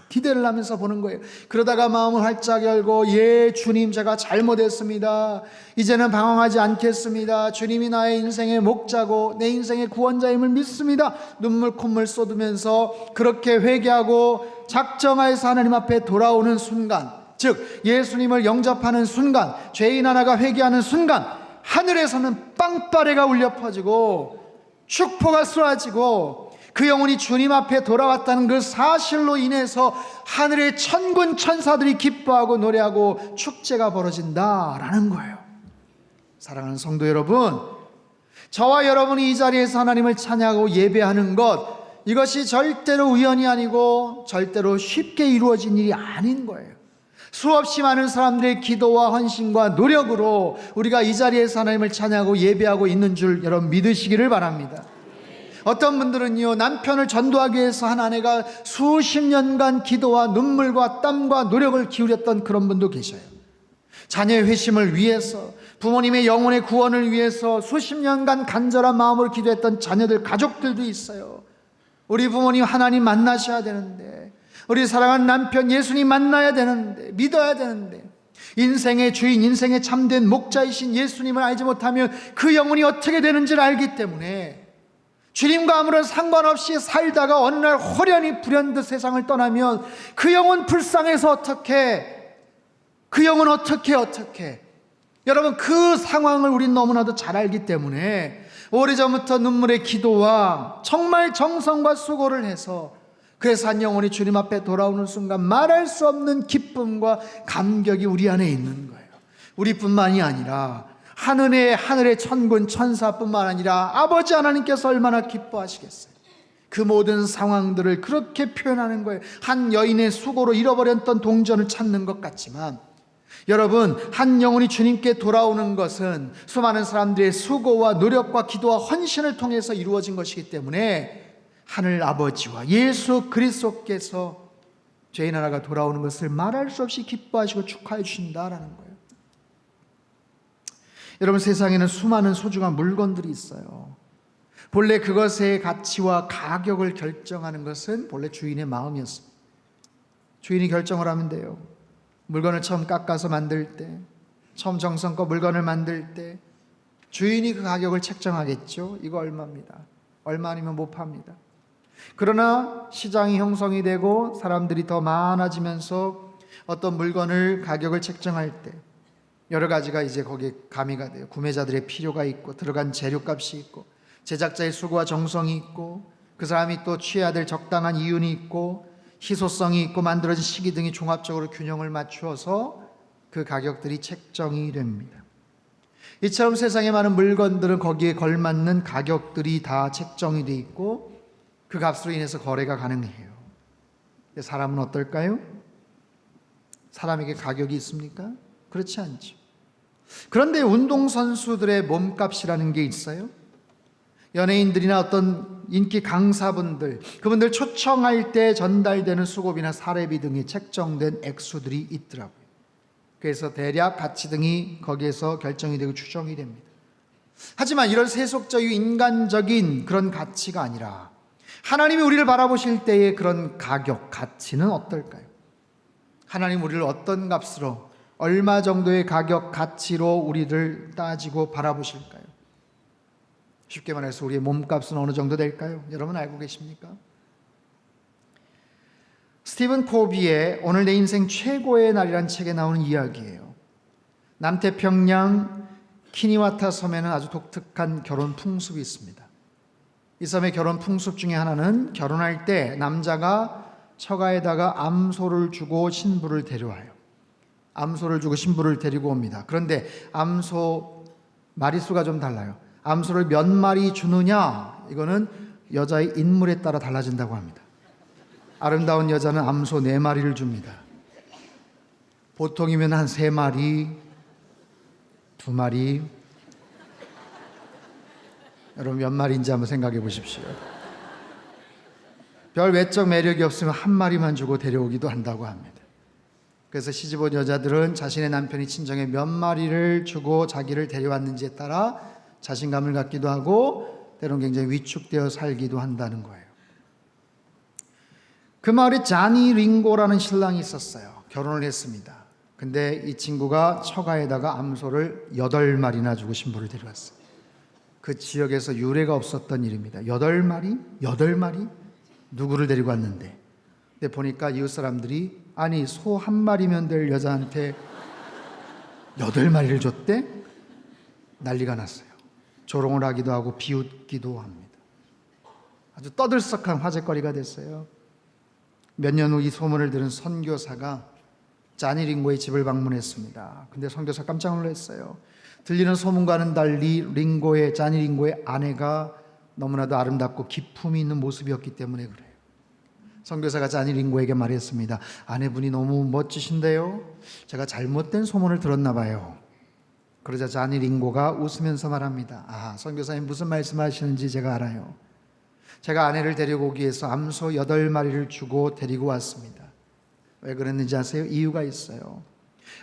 기대를 하면서 보는 거예요. 그러다가 마음을 활짝 열고, 예, 주님, 제가 잘못했습니다. 이제는 방황하지 않겠습니다. 주님이 나의 인생의 목자고 내 인생의 구원자임을 믿습니다. 눈물 콧물 쏟으면서 그렇게 회개하고 작정하여서 하나님 앞에 돌아오는 순간, 즉 예수님을 영접하는 순간, 죄인 하나가 회개하는 순간, 하늘에서는 빵빠레가 울려 퍼지고 축포가 쏘아지고 그 영혼이 주님 앞에 돌아왔다는 그 사실로 인해서 하늘의 천군 천사들이 기뻐하고 노래하고 축제가 벌어진다라는 거예요. 사랑하는 성도 여러분, 저와 여러분이 이 자리에서 하나님을 찬양하고 예배하는 것, 이것이 절대로 우연이 아니고 절대로 쉽게 이루어진 일이 아닌 거예요. 수없이 많은 사람들의 기도와 헌신과 노력으로 우리가 이 자리에서 하나님을 찬양하고 예배하고 있는 줄 여러분 믿으시기를 바랍니다. 어떤 분들은요, 남편을 전도하기 위해서 한 아내가 수십 년간 기도와 눈물과 땀과 노력을 기울였던 그런 분도 계셔요. 자녀의 회심을 위해서, 부모님의 영혼의 구원을 위해서 수십 년간 간절한 마음으로 기도했던 자녀들, 가족들도 있어요. 우리 부모님 하나님 만나셔야 되는데, 우리 사랑하는 남편 예수님 만나야 되는데, 믿어야 되는데, 인생의 주인, 인생의 참된 목자이신 예수님을 알지 못하면 그 영혼이 어떻게 되는지를 알기 때문에 주님과 아무런 상관없이 살다가 어느 날 호련히 불현듯 세상을 떠나면 그 영혼 불쌍해서 어떻게, 그 영혼 어떻게 여러분, 그 상황을 우린 너무나도 잘 알기 때문에 오래전부터 눈물의 기도와 정말 정성과 수고를 해서, 그래서 한 영혼이 주님 앞에 돌아오는 순간 말할 수 없는 기쁨과 감격이 우리 안에 있는 거예요. 우리뿐만이 아니라 하늘의 천군 천사뿐만 아니라 아버지 하나님께서 얼마나 기뻐하시겠어요. 그 모든 상황들을 그렇게 표현하는 거예요. 한 여인의 수고로 잃어버렸던 동전을 찾는 것 같지만, 여러분, 한 영혼이 주님께 돌아오는 것은 수많은 사람들의 수고와 노력과 기도와 헌신을 통해서 이루어진 것이기 때문에 하늘 아버지와 예수 그리스도께서 죄인 하나가 돌아오는 것을 말할 수 없이 기뻐하시고 축하해 주신다라는 거예요. 여러분, 세상에는 수많은 소중한 물건들이 있어요. 본래 그것의 가치와 가격을 결정하는 것은 본래 주인의 마음이었습니다. 주인이 결정을 하면 돼요. 물건을 처음 깎아서 만들 때, 처음 정성껏 물건을 만들 때 주인이 그 가격을 책정하겠죠. 이거 얼마입니다. 얼마 아니면 못 팝니다. 그러나 시장이 형성이 되고 사람들이 더 많아지면서 어떤 물건을 가격을 책정할 때 여러 가지가 이제 거기에 가미가 돼요. 구매자들의 필요가 있고, 들어간 재료값이 있고, 제작자의 수고와 정성이 있고, 그 사람이 또 취해야 될 적당한 이윤이 있고, 희소성이 있고, 만들어진 시기 등이 종합적으로 균형을 맞추어서 그 가격들이 책정이 됩니다. 이처럼 세상에 많은 물건들은 거기에 걸맞는 가격들이 다 책정이 돼 있고, 그 값으로 인해서 거래가 가능해요. 근데 사람은 어떨까요? 사람에게 가격이 있습니까? 그렇지 않죠. 그런데 운동선수들의 몸값이라는 게 있어요. 연예인들이나 어떤 인기 강사분들, 그분들 초청할 때 전달되는 수고비나 사례비 등이 책정된 액수들이 있더라고요. 그래서 대략 가치 등이 거기에서 결정이 되고 추정이 됩니다. 하지만 이런 세속적이고 인간적인 그런 가치가 아니라 하나님이 우리를 바라보실 때의 그런 가격, 가치는 어떨까요? 하나님 우리를 어떤 값으로, 얼마 정도의 가격, 가치로 우리를 따지고 바라보실까요? 쉽게 말해서 우리의 몸값은 어느 정도 될까요? 여러분 알고 계십니까? 스티븐 코비의 오늘 내 인생 최고의 날이란 책에 나오는 이야기예요. 남태평양 키니와타 섬에는 아주 독특한 결혼 풍습이 있습니다. 이 섬의 결혼 풍습 중에 하나는 결혼할 때 남자가 처가에다가 암소를 주고 신부를 데려와요. 암소를 주고 신부를 데리고 옵니다. 그런데 암소 마리수가 좀 달라요. 암소를 몇 마리 주느냐, 이거는 여자의 인물에 따라 달라진다고 합니다. 아름다운 여자는 암소 4마리를 줍니다. 보통이면 한 3마리, 2마리. 여러분 몇 마리인지 한번 생각해 보십시오. 별 외적 매력이 없으면 1마리만 주고 데려오기도 한다고 합니다. 그래서 시집온 여자들은 자신의 남편이 친정에 몇 마리를 주고 자기를 데려왔는지에 따라 자신감을 갖기도 하고 때로는 굉장히 위축되어 살기도 한다는 거예요. 그 마을에 자니 링고라는 신랑이 있었어요. 결혼을 했습니다. 근데 이 친구가 처가에다가 암소를 8마리나 주고 신부를 데려왔어요. 그 지역에서 유례가 없었던 일입니다. 8마리? 8마리? 누구를 데리고 왔는데? 근데 보니까 이웃 사람들이 아니 소 1마리면 될 여자한테 8마리를 줬대? 난리가 났어요. 조롱을 하기도 하고 비웃기도 합니다. 아주 떠들썩한 화제거리가 됐어요. 몇 년 후 이 소문을 들은 선교사가 자니 링고의 집을 방문했습니다. 근데 선교사 깜짝 놀랐어요. 들리는 소문과는 달리 자니 링고의 아내가 너무나도 아름답고 기품이 있는 모습이었기 때문에 그래요. 선교사가 자니 링고에게 말했습니다. 아내분이 너무 멋지신데요. 제가 잘못된 소문을 들었나 봐요. 그러자 자니 링고가 웃으면서 말합니다. 아, 선교사님 무슨 말씀하시는지 제가 알아요. 제가 아내를 데리고 오기 위해서 암소 8마리를 주고 데리고 왔습니다. 왜 그랬는지 아세요? 이유가 있어요.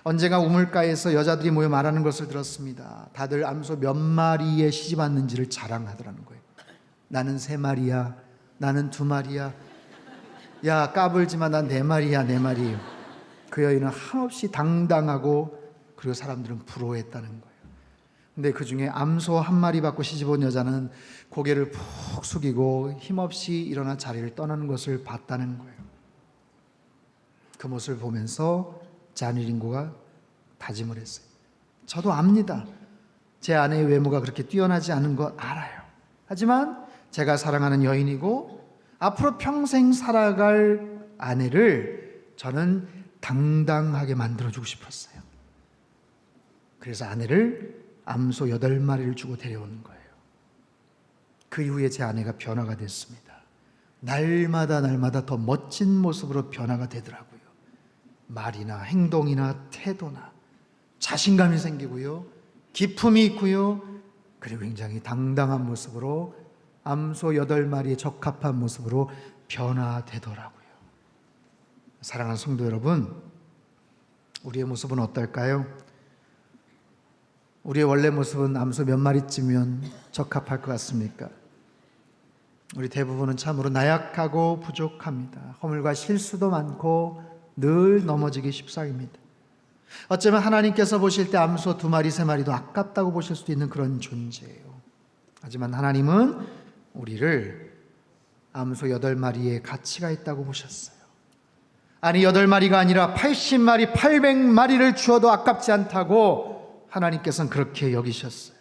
언젠가 우물가에서 여자들이 모여 말하는 것을 들었습니다. 다들 암소 몇 마리에 시집 왔는지를 자랑하더라는 거예요. 나는 3마리야. 나는 2마리야. 야, 까불지마. 난 4마리야. 4마리. 그 여인은 한없이 당당하고 그리고 사람들은 부러워했다는 거예요. 근데 그 중에 암소 1마리 받고 시집 온 여자는 고개를 푹 숙이고 힘없이 일어나 자리를 떠나는 것을 봤다는 거예요. 그 모습을 보면서 자니 링고가 다짐을 했어요. 저도 압니다. 제 아내의 외모가 그렇게 뛰어나지 않은 거 알아요. 하지만 제가 사랑하는 여인이고 앞으로 평생 살아갈 아내를 저는 당당하게 만들어주고 싶었어요. 그래서 아내를 암소 8마리를 주고 데려오는 거예요. 그 이후에 제 아내가 변화가 됐습니다. 날마다 더 멋진 모습으로 변화가 되더라고요. 말이나 행동이나 태도나 자신감이 생기고요. 기품이 있고요. 그리고 굉장히 당당한 모습으로 암소 8마리에 적합한 모습으로 변화되더라고요. 사랑하는 성도 여러분, 우리의 모습은 어떨까요? 우리의 원래 모습은 암소 몇 마리쯤이면 적합할 것 같습니까? 우리 대부분은 참으로 나약하고 부족합니다. 허물과 실수도 많고 늘 넘어지기 십상입니다. 어쩌면 하나님께서 보실 때 암소 2마리, 3마리도 아깝다고 보실 수도 있는 그런 존재예요. 하지만 하나님은 우리를 암소 8마리의 가치가 있다고 보셨어요. 아니 8마리가 아니라 80마리, 800마리를 주어도 아깝지 않다고 하나님께서는 그렇게 여기셨어요.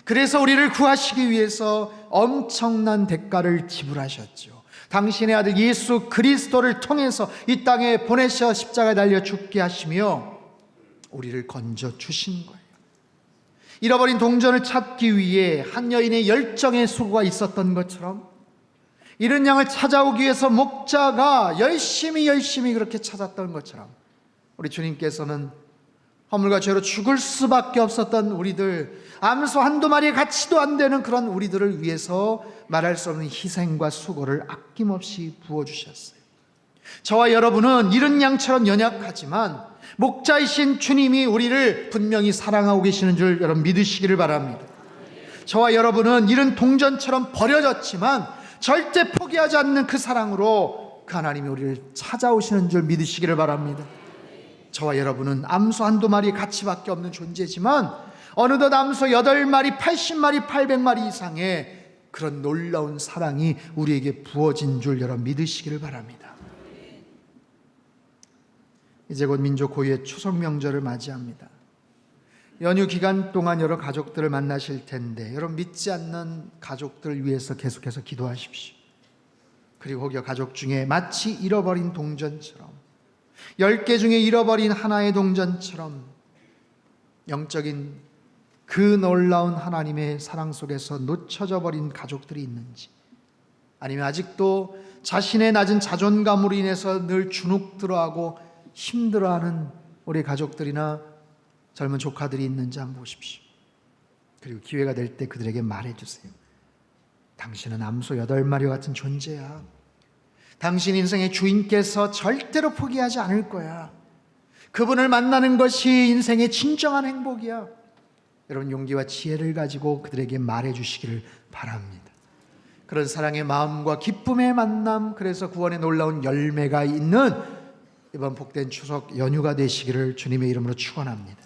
그래서 우리를 구하시기 위해서 엄청난 대가를 지불하셨죠. 당신의 아들 예수 그리스도를 통해서 이 땅에 보내셔 십자가에 달려 죽게 하시며 우리를 건져 주신 거예요. 잃어버린 동전을 찾기 위해 한 여인의 열정의 수고가 있었던 것처럼 잃은 양을 찾아오기 위해서 목자가 열심히 그렇게 찾았던 것처럼 우리 주님께서는 허물과 죄로 죽을 수밖에 없었던 우리들, 암소 1-2마리의 가치도 안 되는 그런 우리들을 위해서 말할 수 없는 희생과 수고를 아낌없이 부어주셨어요. 저와 여러분은 잃은 양처럼 연약하지만 목자이신 주님이 우리를 분명히 사랑하고 계시는 줄 여러분 믿으시기를 바랍니다. 저와 여러분은 잃은 동전처럼 버려졌지만 절대 포기하지 않는 그 사랑으로 그 하나님이 우리를 찾아오시는 줄 믿으시기를 바랍니다. 저와 여러분은 암소 1-2마리의 가치밖에 없는 존재지만 어느덧 암소 8마리, 80마리, 800마리 이상의 그런 놀라운 사랑이 우리에게 부어진 줄 여러분 믿으시기를 바랍니다. 이제 곧 민족 고유의 추석 명절을 맞이합니다. 연휴 기간 동안 여러 가족들을 만나실 텐데 여러분 믿지 않는 가족들을 위해서 계속해서 기도하십시오. 그리고 혹여 가족 중에 마치 잃어버린 동전처럼 10개 중에 잃어버린 하나의 동전처럼 영적인 그 놀라운 하나님의 사랑 속에서 놓쳐져 버린 가족들이 있는지, 아니면 아직도 자신의 낮은 자존감으로 인해서 늘 주눅들어하고 힘들어하는 우리 가족들이나 젊은 조카들이 있는지 한번 보십시오. 그리고 기회가 될 때 그들에게 말해주세요. 당신은 암소 8마리와 같은 존재야. 당신 인생의 주인께서 절대로 포기하지 않을 거야. 그분을 만나는 것이 인생의 진정한 행복이야. 여러분 용기와 지혜를 가지고 그들에게 말해주시기를 바랍니다. 그런 사랑의 마음과 기쁨의 만남, 그래서 구원의 놀라운 열매가 있는 이번 복된 추석 연휴가 되시기를 주님의 이름으로 축원합니다.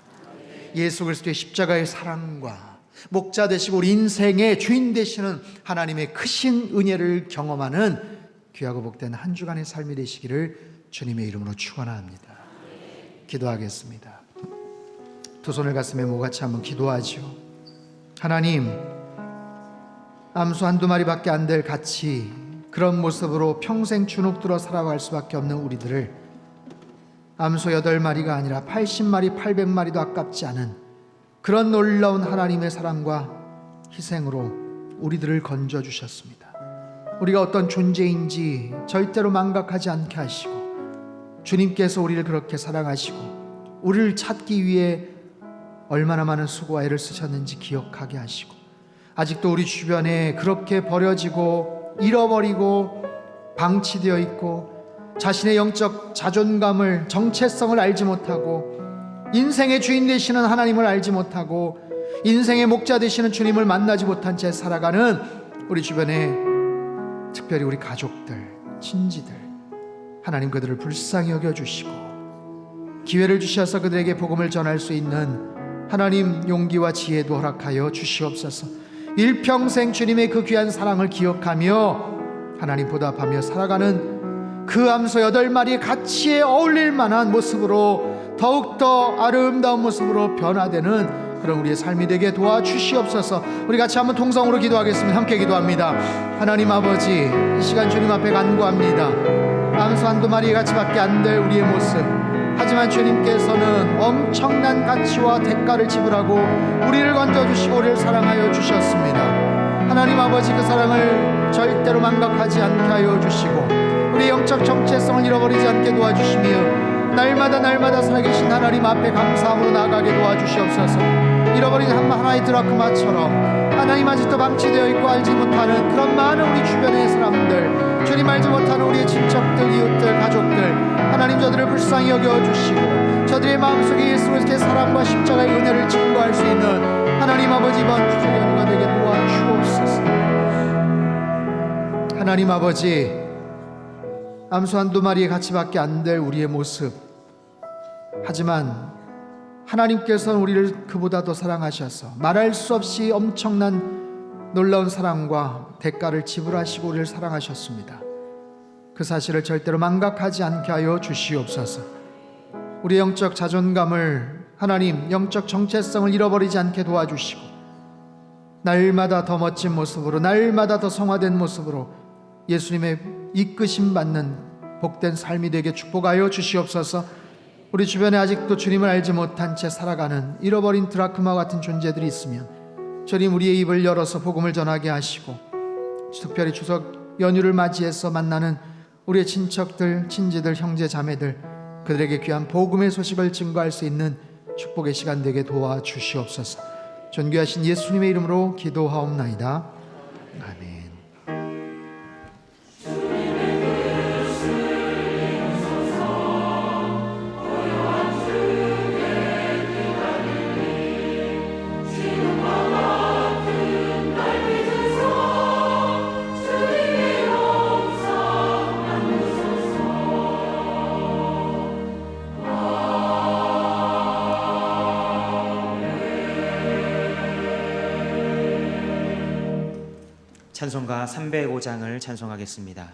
예수 그리스도의 십자가의 사랑과 목자 되시고 우리 인생의 주인 되시는 하나님의 크신 은혜를 경험하는 귀하고 복된 한 주간의 삶이 되시기를 주님의 이름으로 축원합니다. 기도하겠습니다. 두 손을 가슴에 모같이 한번 기도하죠. 하나님, 암소 한두 마리밖에 안 될 같이 그런 모습으로 평생 주눅들어 살아갈 수밖에 없는 우리들을 암소 8마리가 아니라 80마리, 800마리도 아깝지 않은 그런 놀라운 하나님의 사랑과 희생으로 우리들을 건져주셨습니다. 우리가 어떤 존재인지 절대로 망각하지 않게 하시고, 주님께서 우리를 그렇게 사랑하시고 우리를 찾기 위해 얼마나 많은 수고와 애를 쓰셨는지 기억하게 하시고, 아직도 우리 주변에 그렇게 버려지고 잃어버리고 방치되어 있고 자신의 영적 자존감을, 정체성을 알지 못하고 인생의 주인 되시는 하나님을 알지 못하고 인생의 목자 되시는 주님을 만나지 못한 채 살아가는 우리 주변에, 특별히 우리 가족들, 친지들, 하나님 그들을 불쌍히 여겨주시고 기회를 주셔서 그들에게 복음을 전할 수 있는 하나님 용기와 지혜도 허락하여 주시옵소서. 일평생 주님의 그 귀한 사랑을 기억하며 하나님 보답하며 살아가는 그 암소 8마리의 가치에 어울릴 만한 모습으로, 더욱더 아름다운 모습으로 변화되는 그런 우리의 삶이 되게 도와주시옵소서. 우리 같이 한번 통성으로 기도하겠습니다. 함께 기도합니다. 하나님 아버지, 이 시간 주님 앞에 간구합니다. 암소 한두 마리 가치밖에 안 될 우리의 모습, 하지만 주님께서는 엄청난 가치와 대가를 지불하고 우리를 건져주시고 우리를 사랑하여 주셨습니다. 하나님 아버지, 그 사랑을 절대로 망각하지 않게 하여 주시고 우리 영적 정체성을 잃어버리지 않게 도와주시며 날마다 살아계신 하나님 앞에 감사함으로 나아가게 도와주시옵소서. 잃어버린 하나의 드라크마처럼 하나님 아직도 방치되어 있고 알지 못하는 그런 많은 우리 주변의 사람들, 주님 알지 못하는 우리의 친척들, 이웃들, 가족들, 하나님 저들을 불쌍히 여겨주시고 저들의 마음속에 예수 그리스도의 사랑과 십자가의 은혜를 증거할 수 있는 하나님 아버지, 이번 추석 연휴가 되게 도와주옵소서. 하나님 아버지, 암소 한두 마리의 가치밖에 안 될 우리의 모습, 하지만 하나님께서는 우리를 그보다 더 사랑하셔서 말할 수 없이 엄청난 놀라운 사랑과 대가를 지불하시고 우리를 사랑하셨습니다. 그 사실을 절대로 망각하지 않게 하여 주시옵소서. 우리 영적 자존감을, 하나님 영적 정체성을 잃어버리지 않게 도와주시고 날마다 더 멋진 모습으로, 날마다 더 성화된 모습으로 예수님의 이끄심 받는 복된 삶이 되게 축복하여 주시옵소서. 우리 주변에 아직도 주님을 알지 못한 채 살아가는 잃어버린 드라크마 같은 존재들이 있으면 주님 우리의 입을 열어서 복음을 전하게 하시고, 특별히 추석 연휴를 맞이해서 만나는 우리의 친척들, 친지들, 형제, 자매들, 그들에게 귀한 복음의 소식을 증거할 수 있는 축복의 시간 되게 도와주시옵소서. 존귀하신 예수님의 이름으로 기도하옵나이다. 아멘. 찬송가 305장을 찬송하겠습니다.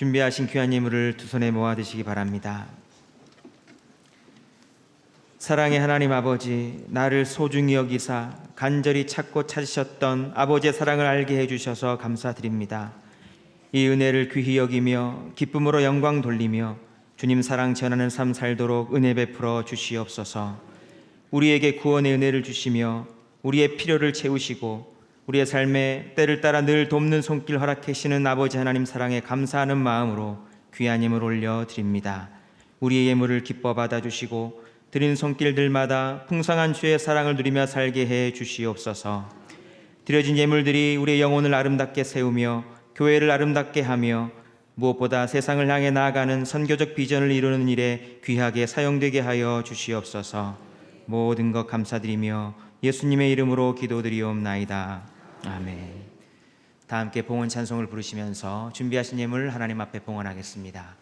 준비하신 귀한 예물을 두 손에 모아 드시기 바랍니다. 사랑의 하나님 아버지, 나를 소중히 여기사 간절히 찾고 찾으셨던 아버지의 사랑을 알게 해주셔서 감사드립니다. 이 은혜를 귀히 여기며 기쁨으로 영광 돌리며 주님 사랑 전하는 삶 살도록 은혜 베풀어 주시옵소서. 우리에게 구원의 은혜를 주시며 우리의 필요를 채우시고 우리의 삶에 때를 따라 늘 돕는 손길 허락하시는 아버지 하나님 사랑에 감사하는 마음으로 귀한 예물 올려드립니다. 우리의 예물을 기뻐 받아주시고 드린 손길들마다 풍성한 주의 사랑을 누리며 살게 해 주시옵소서. 드려진 예물들이 우리의 영혼을 아름답게 세우며 교회를 아름답게 하며 무엇보다 세상을 향해 나아가는 선교적 비전을 이루는 일에 귀하게 사용되게 하여 주시옵소서. 모든 것 감사드리며 예수님의 이름으로 기도드리옵나이다. 아멘. 다 함께 봉헌 찬송을 부르시면서 준비하신 예물 하나님 앞에 봉헌하겠습니다.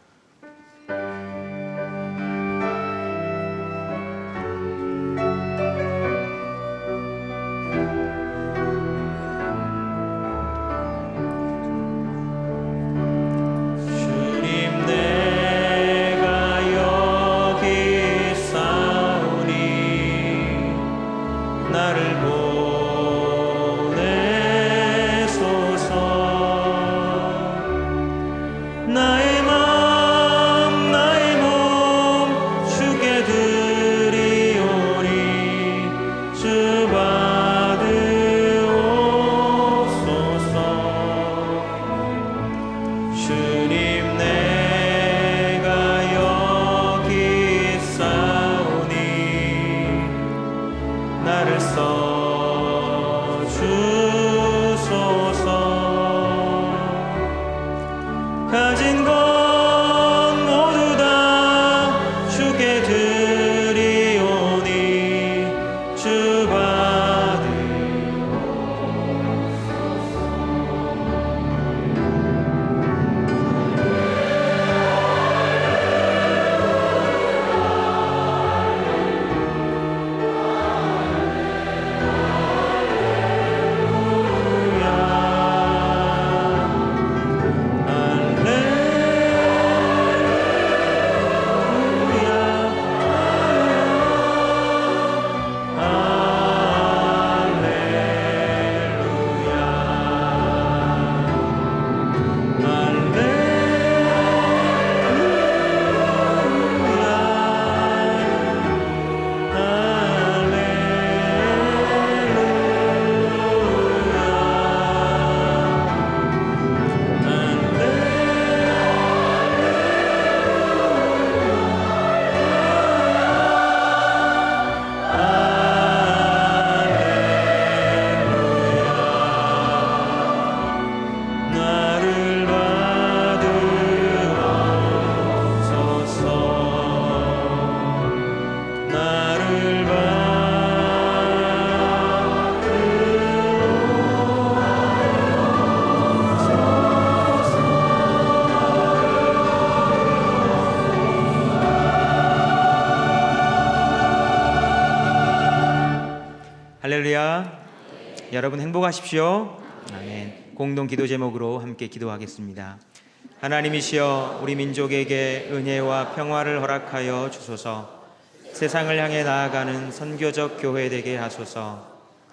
가진 것 모두 다 주께 드리오니 주 할렐루야. 여러분 행복하십시오. 아멘. 공동 기도 제목으로 함께 기도하겠습니다. 하나님이시여, 우리 민족에게 은혜와 평화를 허락하여 주소서. 세상을 향해 나아가는 선교적 교회 되게 하소서.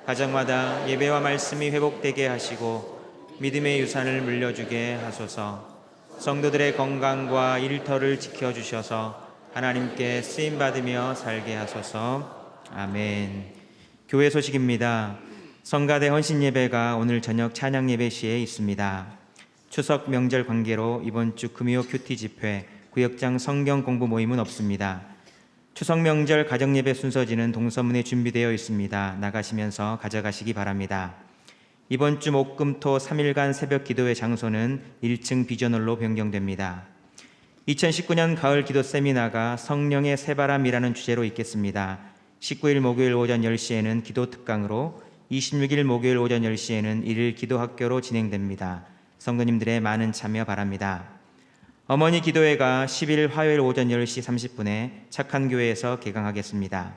가정마다 예배와 말씀이 회복되게 하시고 믿음의 유산을 물려주게 하소서. 성도들의 건강과 일터를 지켜주셔서 하나님께 쓰임받으며 살게 하소서. 아멘. 교회 소식입니다. 성가대 헌신 예배가 오늘 저녁 찬양 예배 시에 있습니다. 추석 명절 관계로 이번 주 금요 큐티 집회, 구역장 성경 공부 모임은 없습니다. 추석 명절 가정 예배 순서지는 동서문에 준비되어 있습니다. 나가시면서 가져가시기 바랍니다. 이번 주 목금토 3일간 새벽 기도회 장소는 1층 비전홀로 변경됩니다. 2019년 가을 기도 세미나가 성령의 새바람이라는 주제로 있겠습니다. 19일 목요일 오전 10시에는 기도 특강으로 26일 목요일 오전 10시에는 1일 기도학교로 진행됩니다. 성도님들의 많은 참여 바랍니다. 어머니 기도회가 10일 화요일 오전 10시 30분에 착한 교회에서 개강하겠습니다.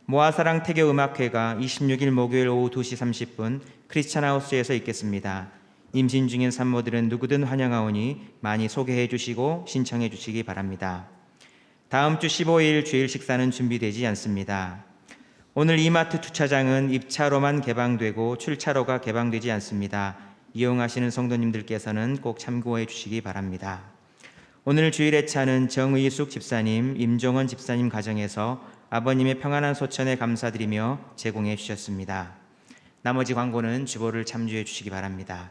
모아사랑 태교 음악회가 26일 목요일 오후 2시 30분 크리스찬하우스에서 있겠습니다. 임신 중인 산모들은 누구든 환영하오니 많이 소개해 주시고 신청해 주시기 바랍니다. 다음 주 15일 주일 식사는 준비되지 않습니다. 오늘 이마트 주차장은 입차로만 개방되고 출차로가 개방되지 않습니다. 이용하시는 성도님들께서는 꼭 참고해 주시기 바랍니다. 오늘 주일 예차는 정의숙 집사님, 임종원 집사님 가정에서 아버님의 평안한 소천에 감사드리며 제공해 주셨습니다. 나머지 광고는 주보를 참조해 주시기 바랍니다.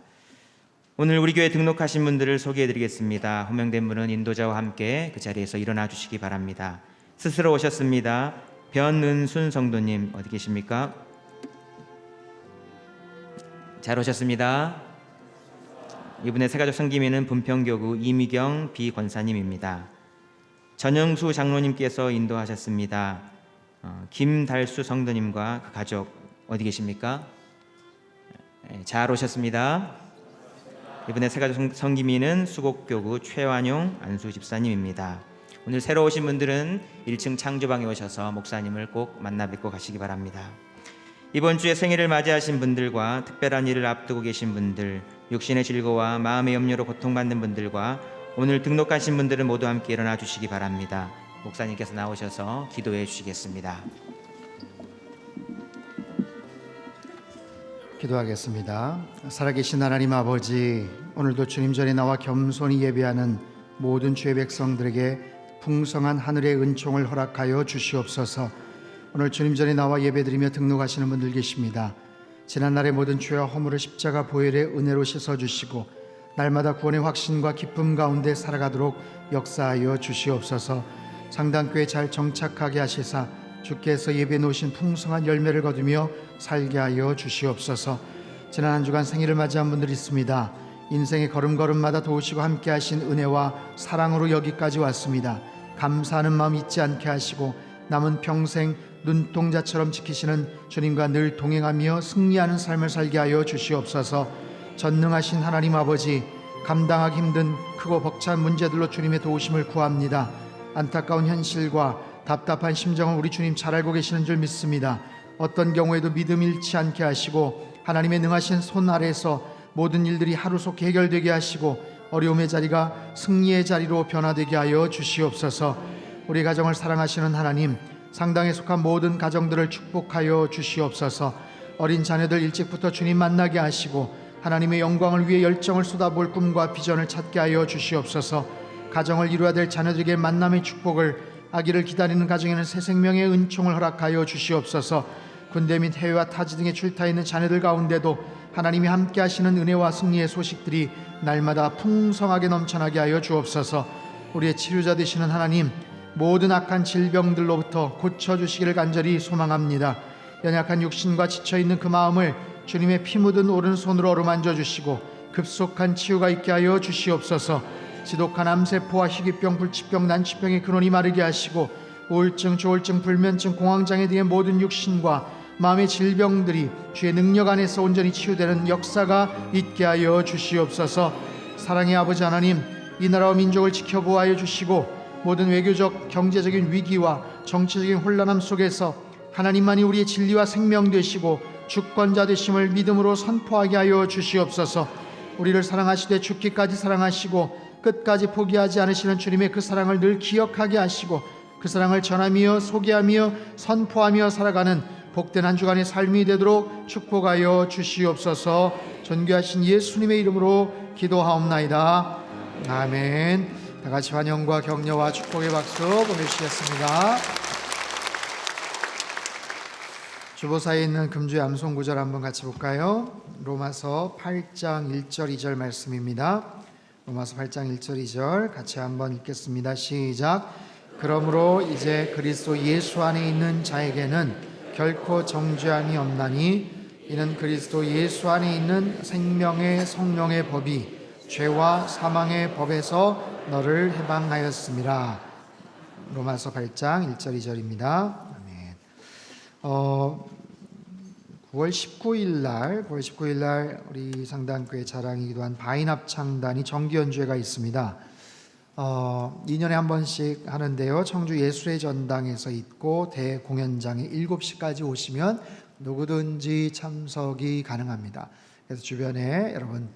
오늘 우리 교회 등록하신 분들을 소개해 드리겠습니다. 호명된 분은 인도자와 함께 그 자리에서 일어나 주시기 바랍니다. 스스로 오셨습니다. 변은순 성도님 어디 계십니까? 잘 오셨습니다. 이분의 새가족 성기민은 분평교구 이미경 비권사님입니다. 전영수 장로님께서 인도하셨습니다. 김달수 성도님과 그 가족 어디 계십니까? 잘 오셨습니다. 이번에 새가족 성기민은 수곡교구 최완용 안수 집사님입니다. 오늘 새로 오신 분들은 1층 창조방에 오셔서 목사님을 꼭 만나 뵙고 가시기 바랍니다. 이번 주에 생일을 맞이하신 분들과 특별한 일을 앞두고 계신 분들, 육신의 질고와 마음의 염려로 고통받는 분들과 오늘 등록하신 분들은 모두 함께 일어나 주시기 바랍니다. 목사님께서 나오셔서 기도해 주시겠습니다. 기도하겠습니다. 살아계신 하나님 아버지, 오늘도 주님 전에 나와 겸손히 예배하는 모든 주의 백성들에게 풍성한 하늘의 은총을 허락하여 주시옵소서. 오늘 주님 전에 나와 예배드리며 등록하시는 분들 계십니다. 지난날의 모든 죄와 허물을 십자가 보혈의 은혜로 씻어주시고 날마다 구원의 확신과 기쁨 가운데 살아가도록 역사하여 주시옵소서. 상당교회 잘 정착하게 하시사 주께서 예배에 놓으신 풍성한 열매를 거두며 살게 하여 주시옵소서. 지난 한 주간 생일을 맞이한 분들이 있습니다. 인생의 걸음걸음마다 도우시고 함께 하신 은혜와 사랑으로 여기까지 왔습니다. 감사하는 마음 잊지 않게 하시고 남은 평생 눈동자처럼 지키시는 주님과 늘 동행하며 승리하는 삶을 살게 하여 주시옵소서. 전능하신 하나님 아버지, 감당하기 힘든 크고 벅찬 문제들로 주님의 도우심을 구합니다. 안타까운 현실과 답답한 심정을 우리 주님 잘 알고 계시는 줄 믿습니다. 어떤 경우에도 믿음 잃지 않게 하시고 하나님의 능하신 손 아래에서 모든 일들이 하루속히 해결되게 하시고 어려움의 자리가 승리의 자리로 변화되게 하여 주시옵소서. 우리 가정을 사랑하시는 하나님, 상당에 속한 모든 가정들을 축복하여 주시옵소서. 어린 자녀들 일찍부터 주님 만나게 하시고 하나님의 영광을 위해 열정을 쏟아볼 꿈과 비전을 찾게 하여 주시옵소서. 가정을 이루어야 될 자녀들에게 만남의 축복을, 아기를 기다리는 가정에는 새 생명의 은총을 허락하여 주시옵소서. 군대 및 해외와 타지 등에 출타 있는 자녀들 가운데도 하나님이 함께 하시는 은혜와 승리의 소식들이 날마다 풍성하게 넘쳐나게 하여 주옵소서. 우리의 치료자 되시는 하나님, 모든 악한 질병들로부터 고쳐주시기를 간절히 소망합니다. 연약한 육신과 지쳐있는 그 마음을 주님의 피 묻은 오른손으로 어루만져 주시고 급속한 치유가 있게 하여 주시옵소서. 지독한 암세포와 희귀병, 불치병, 난치병의 근원이 마르게 하시고 우울증, 조울증, 불면증, 공황장애 등의 모든 육신과 마음의 질병들이 주의 능력 안에서 온전히 치유되는 역사가 있게 하여 주시옵소서. 사랑의 아버지 하나님, 이 나라와 민족을 지켜보아여 주시고 모든 외교적, 경제적인 위기와 정치적인 혼란함 속에서 하나님만이 우리의 진리와 생명 되시고 주권자 되심을 믿음으로 선포하게 하여 주시옵소서. 우리를 사랑하시되 죽기까지 사랑하시고 끝까지 포기하지 않으시는 주님의 그 사랑을 늘 기억하게 하시고 그 사랑을 전하며 소개하며 선포하며 살아가는 복된 한 주간의 삶이 되도록 축복하여 주시옵소서. 존귀하신 예수님의 이름으로 기도하옵나이다. 아멘. 다 같이 환영과 격려와 축복의 박수 보내주시겠습니다. 주보사에 있는 금주의 암송 구절 한번 같이 볼까요? 로마서 8장 1절 2절 말씀입니다. 로마서 8장 1절 2절 같이 한번 읽겠습니다. 시작. 그러므로 이제 그리스도 예수 안에 있는 자에게는 결코 정죄함이 없나니 이는 그리스도 예수 안에 있는 생명의 성령의 법이 죄와 사망의 법에서 너를 해방하였습니다. 로마서 8장 1절 2절입니다. 아멘. 9월 19일 날 우리 상당교회 자랑이기도 한 바인합창단이 정기 연주회가 있습니다. 2년에 한 번씩 하는데요. 청주 예술의 전당에서 있고 대공연장에 7시까지 오시면 누구든지 참석이 가능합니다. 그래서 주변에 여러분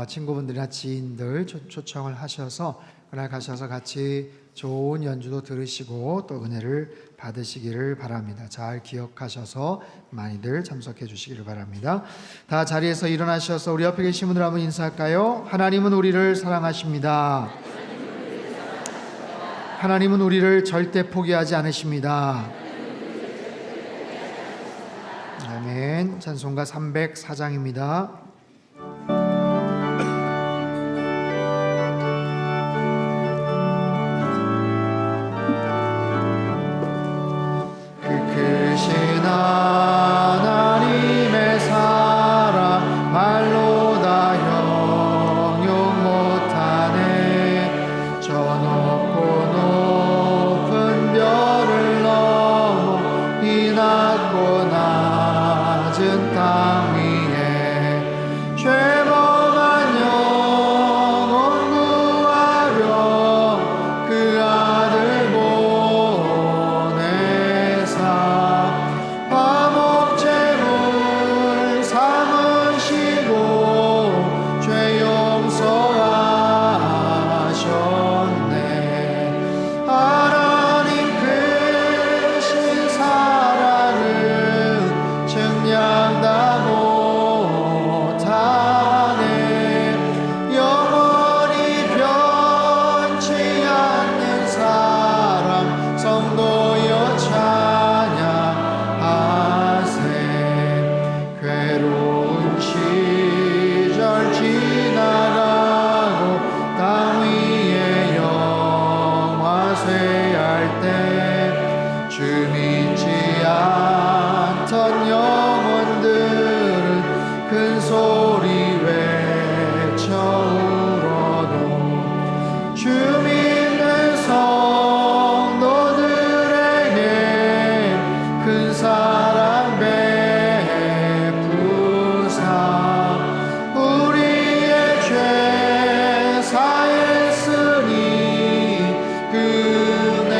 친구분들이나 지인들 초청을 하셔서 그날 가셔서 같이 좋은 연주도 들으시고 또 은혜를 받으시기를 바랍니다. 잘 기억하셔서 많이들 참석해 주시기를 바랍니다. 다 자리에서 일어나셔서 우리 옆에 계신 분들 한번 인사할까요? 하나님은 우리를 사랑하십니다. 하나님은 우리를 절대 포기하지 않으십니다. 아멘. 찬송가 304장입니다. 하나님의 사랑 말로 다 형용 못하네. 저 높고 높은 별을 넘어 이 낮고 낮은 땅 위에 죄범한 영혼 구하려 그 아들 화목제물 삼으시고 죄 용서하셨네. 하나님 크신 사랑은 측량 다 못하네. 영원히 변치 않는 사랑 성도여 찬양하세. 괴로운 시절 지나가고 땅 위에 영화 쇠할 때 주 믿지 않던 영혼들은 큰 소리 외쳐 울어도 주 믿는 성도들에게 큰 사랑 베푸사 우리의 죄 사했으니 그 은혜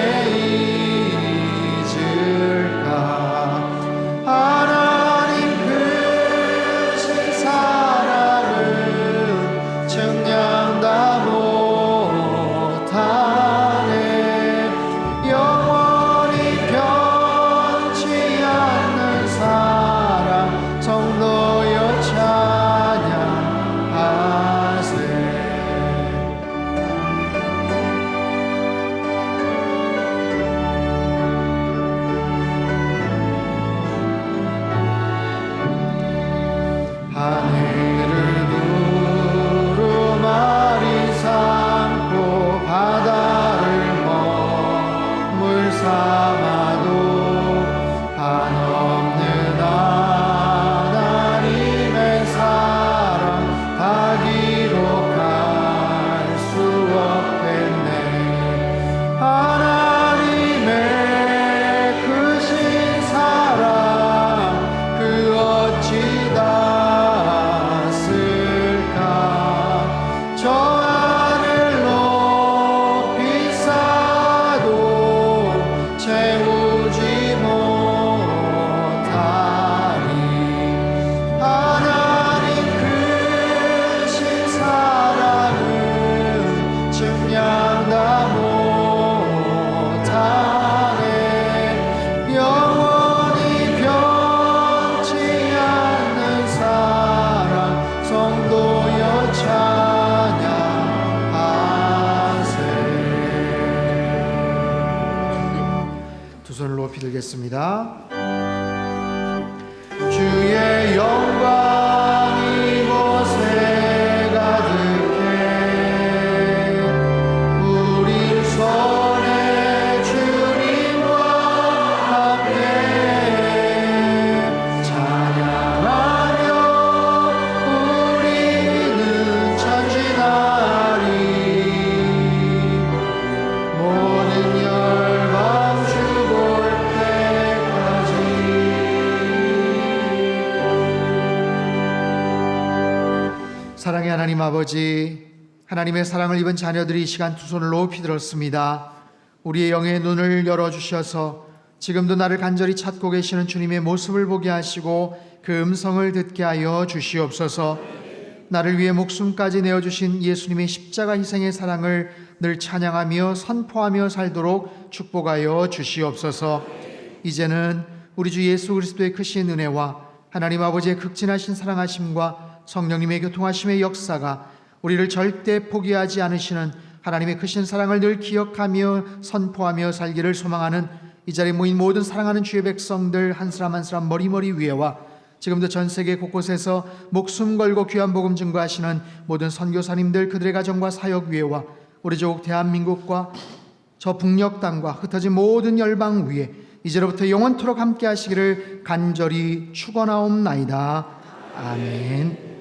잊을까. 하나님 크신 사랑은 측량 다 못하네. 영원히 변치 않는 사랑 성도여 찬양하세. 하늘을 두루마리 삼고 바다를 먹물 삼아도 한없는 하나님의 사랑 다 기록할 수 없겠네. 하나님의 크신 사랑 그 어찌 닿았을까. 저 하늘 높이 쌓아도 채우지 못하리. 하나님 크신 사랑은 측량 다 못하네. 영원히 변치 않는 사랑 성도여 찬양하세. 두 손을 높이 들겠습니다. 주의 영광 이곳에 가득해 우리 손에 주님과 함께 찬양하며 우리는 전진하리. 모든 열방 주 볼 때까지. 사랑의 하나님 아버지, 하나님의 사랑을 입은 자녀들이 이 시간 두 손을 높이 들었습니다. 우리의 영의 눈을 열어주셔서 지금도 나를 간절히 찾고 계시는 주님의 모습을 보게 하시고 그 음성을 듣게 하여 주시옵소서. 나를 위해 목숨까지 내어주신 예수님의 십자가 희생의 사랑을 늘 찬양하며 선포하며 살도록 축복하여 주시옵소서. 이제는 우리 주 예수 그리스도의 크신 은혜와 하나님 아버지의 극진하신 사랑하심과 성령님의 교통하심의 역사가 우리를 절대 포기하지 않으시는 하나님의 크신 사랑을 늘 기억하며 선포하며 살기를 소망하는 이 자리에 모인 모든 사랑하는 주의 백성들 한 사람 한 사람 머리머리 위에와 지금도 전 세계 곳곳에서 목숨 걸고 귀한 복음 증거하시는 모든 선교사님들 그들의 가정과 사역 위에와 우리 조국 대한민국과 저 북녘 땅과 흩어진 모든 열방 위에 이제로부터 영원토록 함께 하시기를 간절히 축원하옵나이다. 아멘.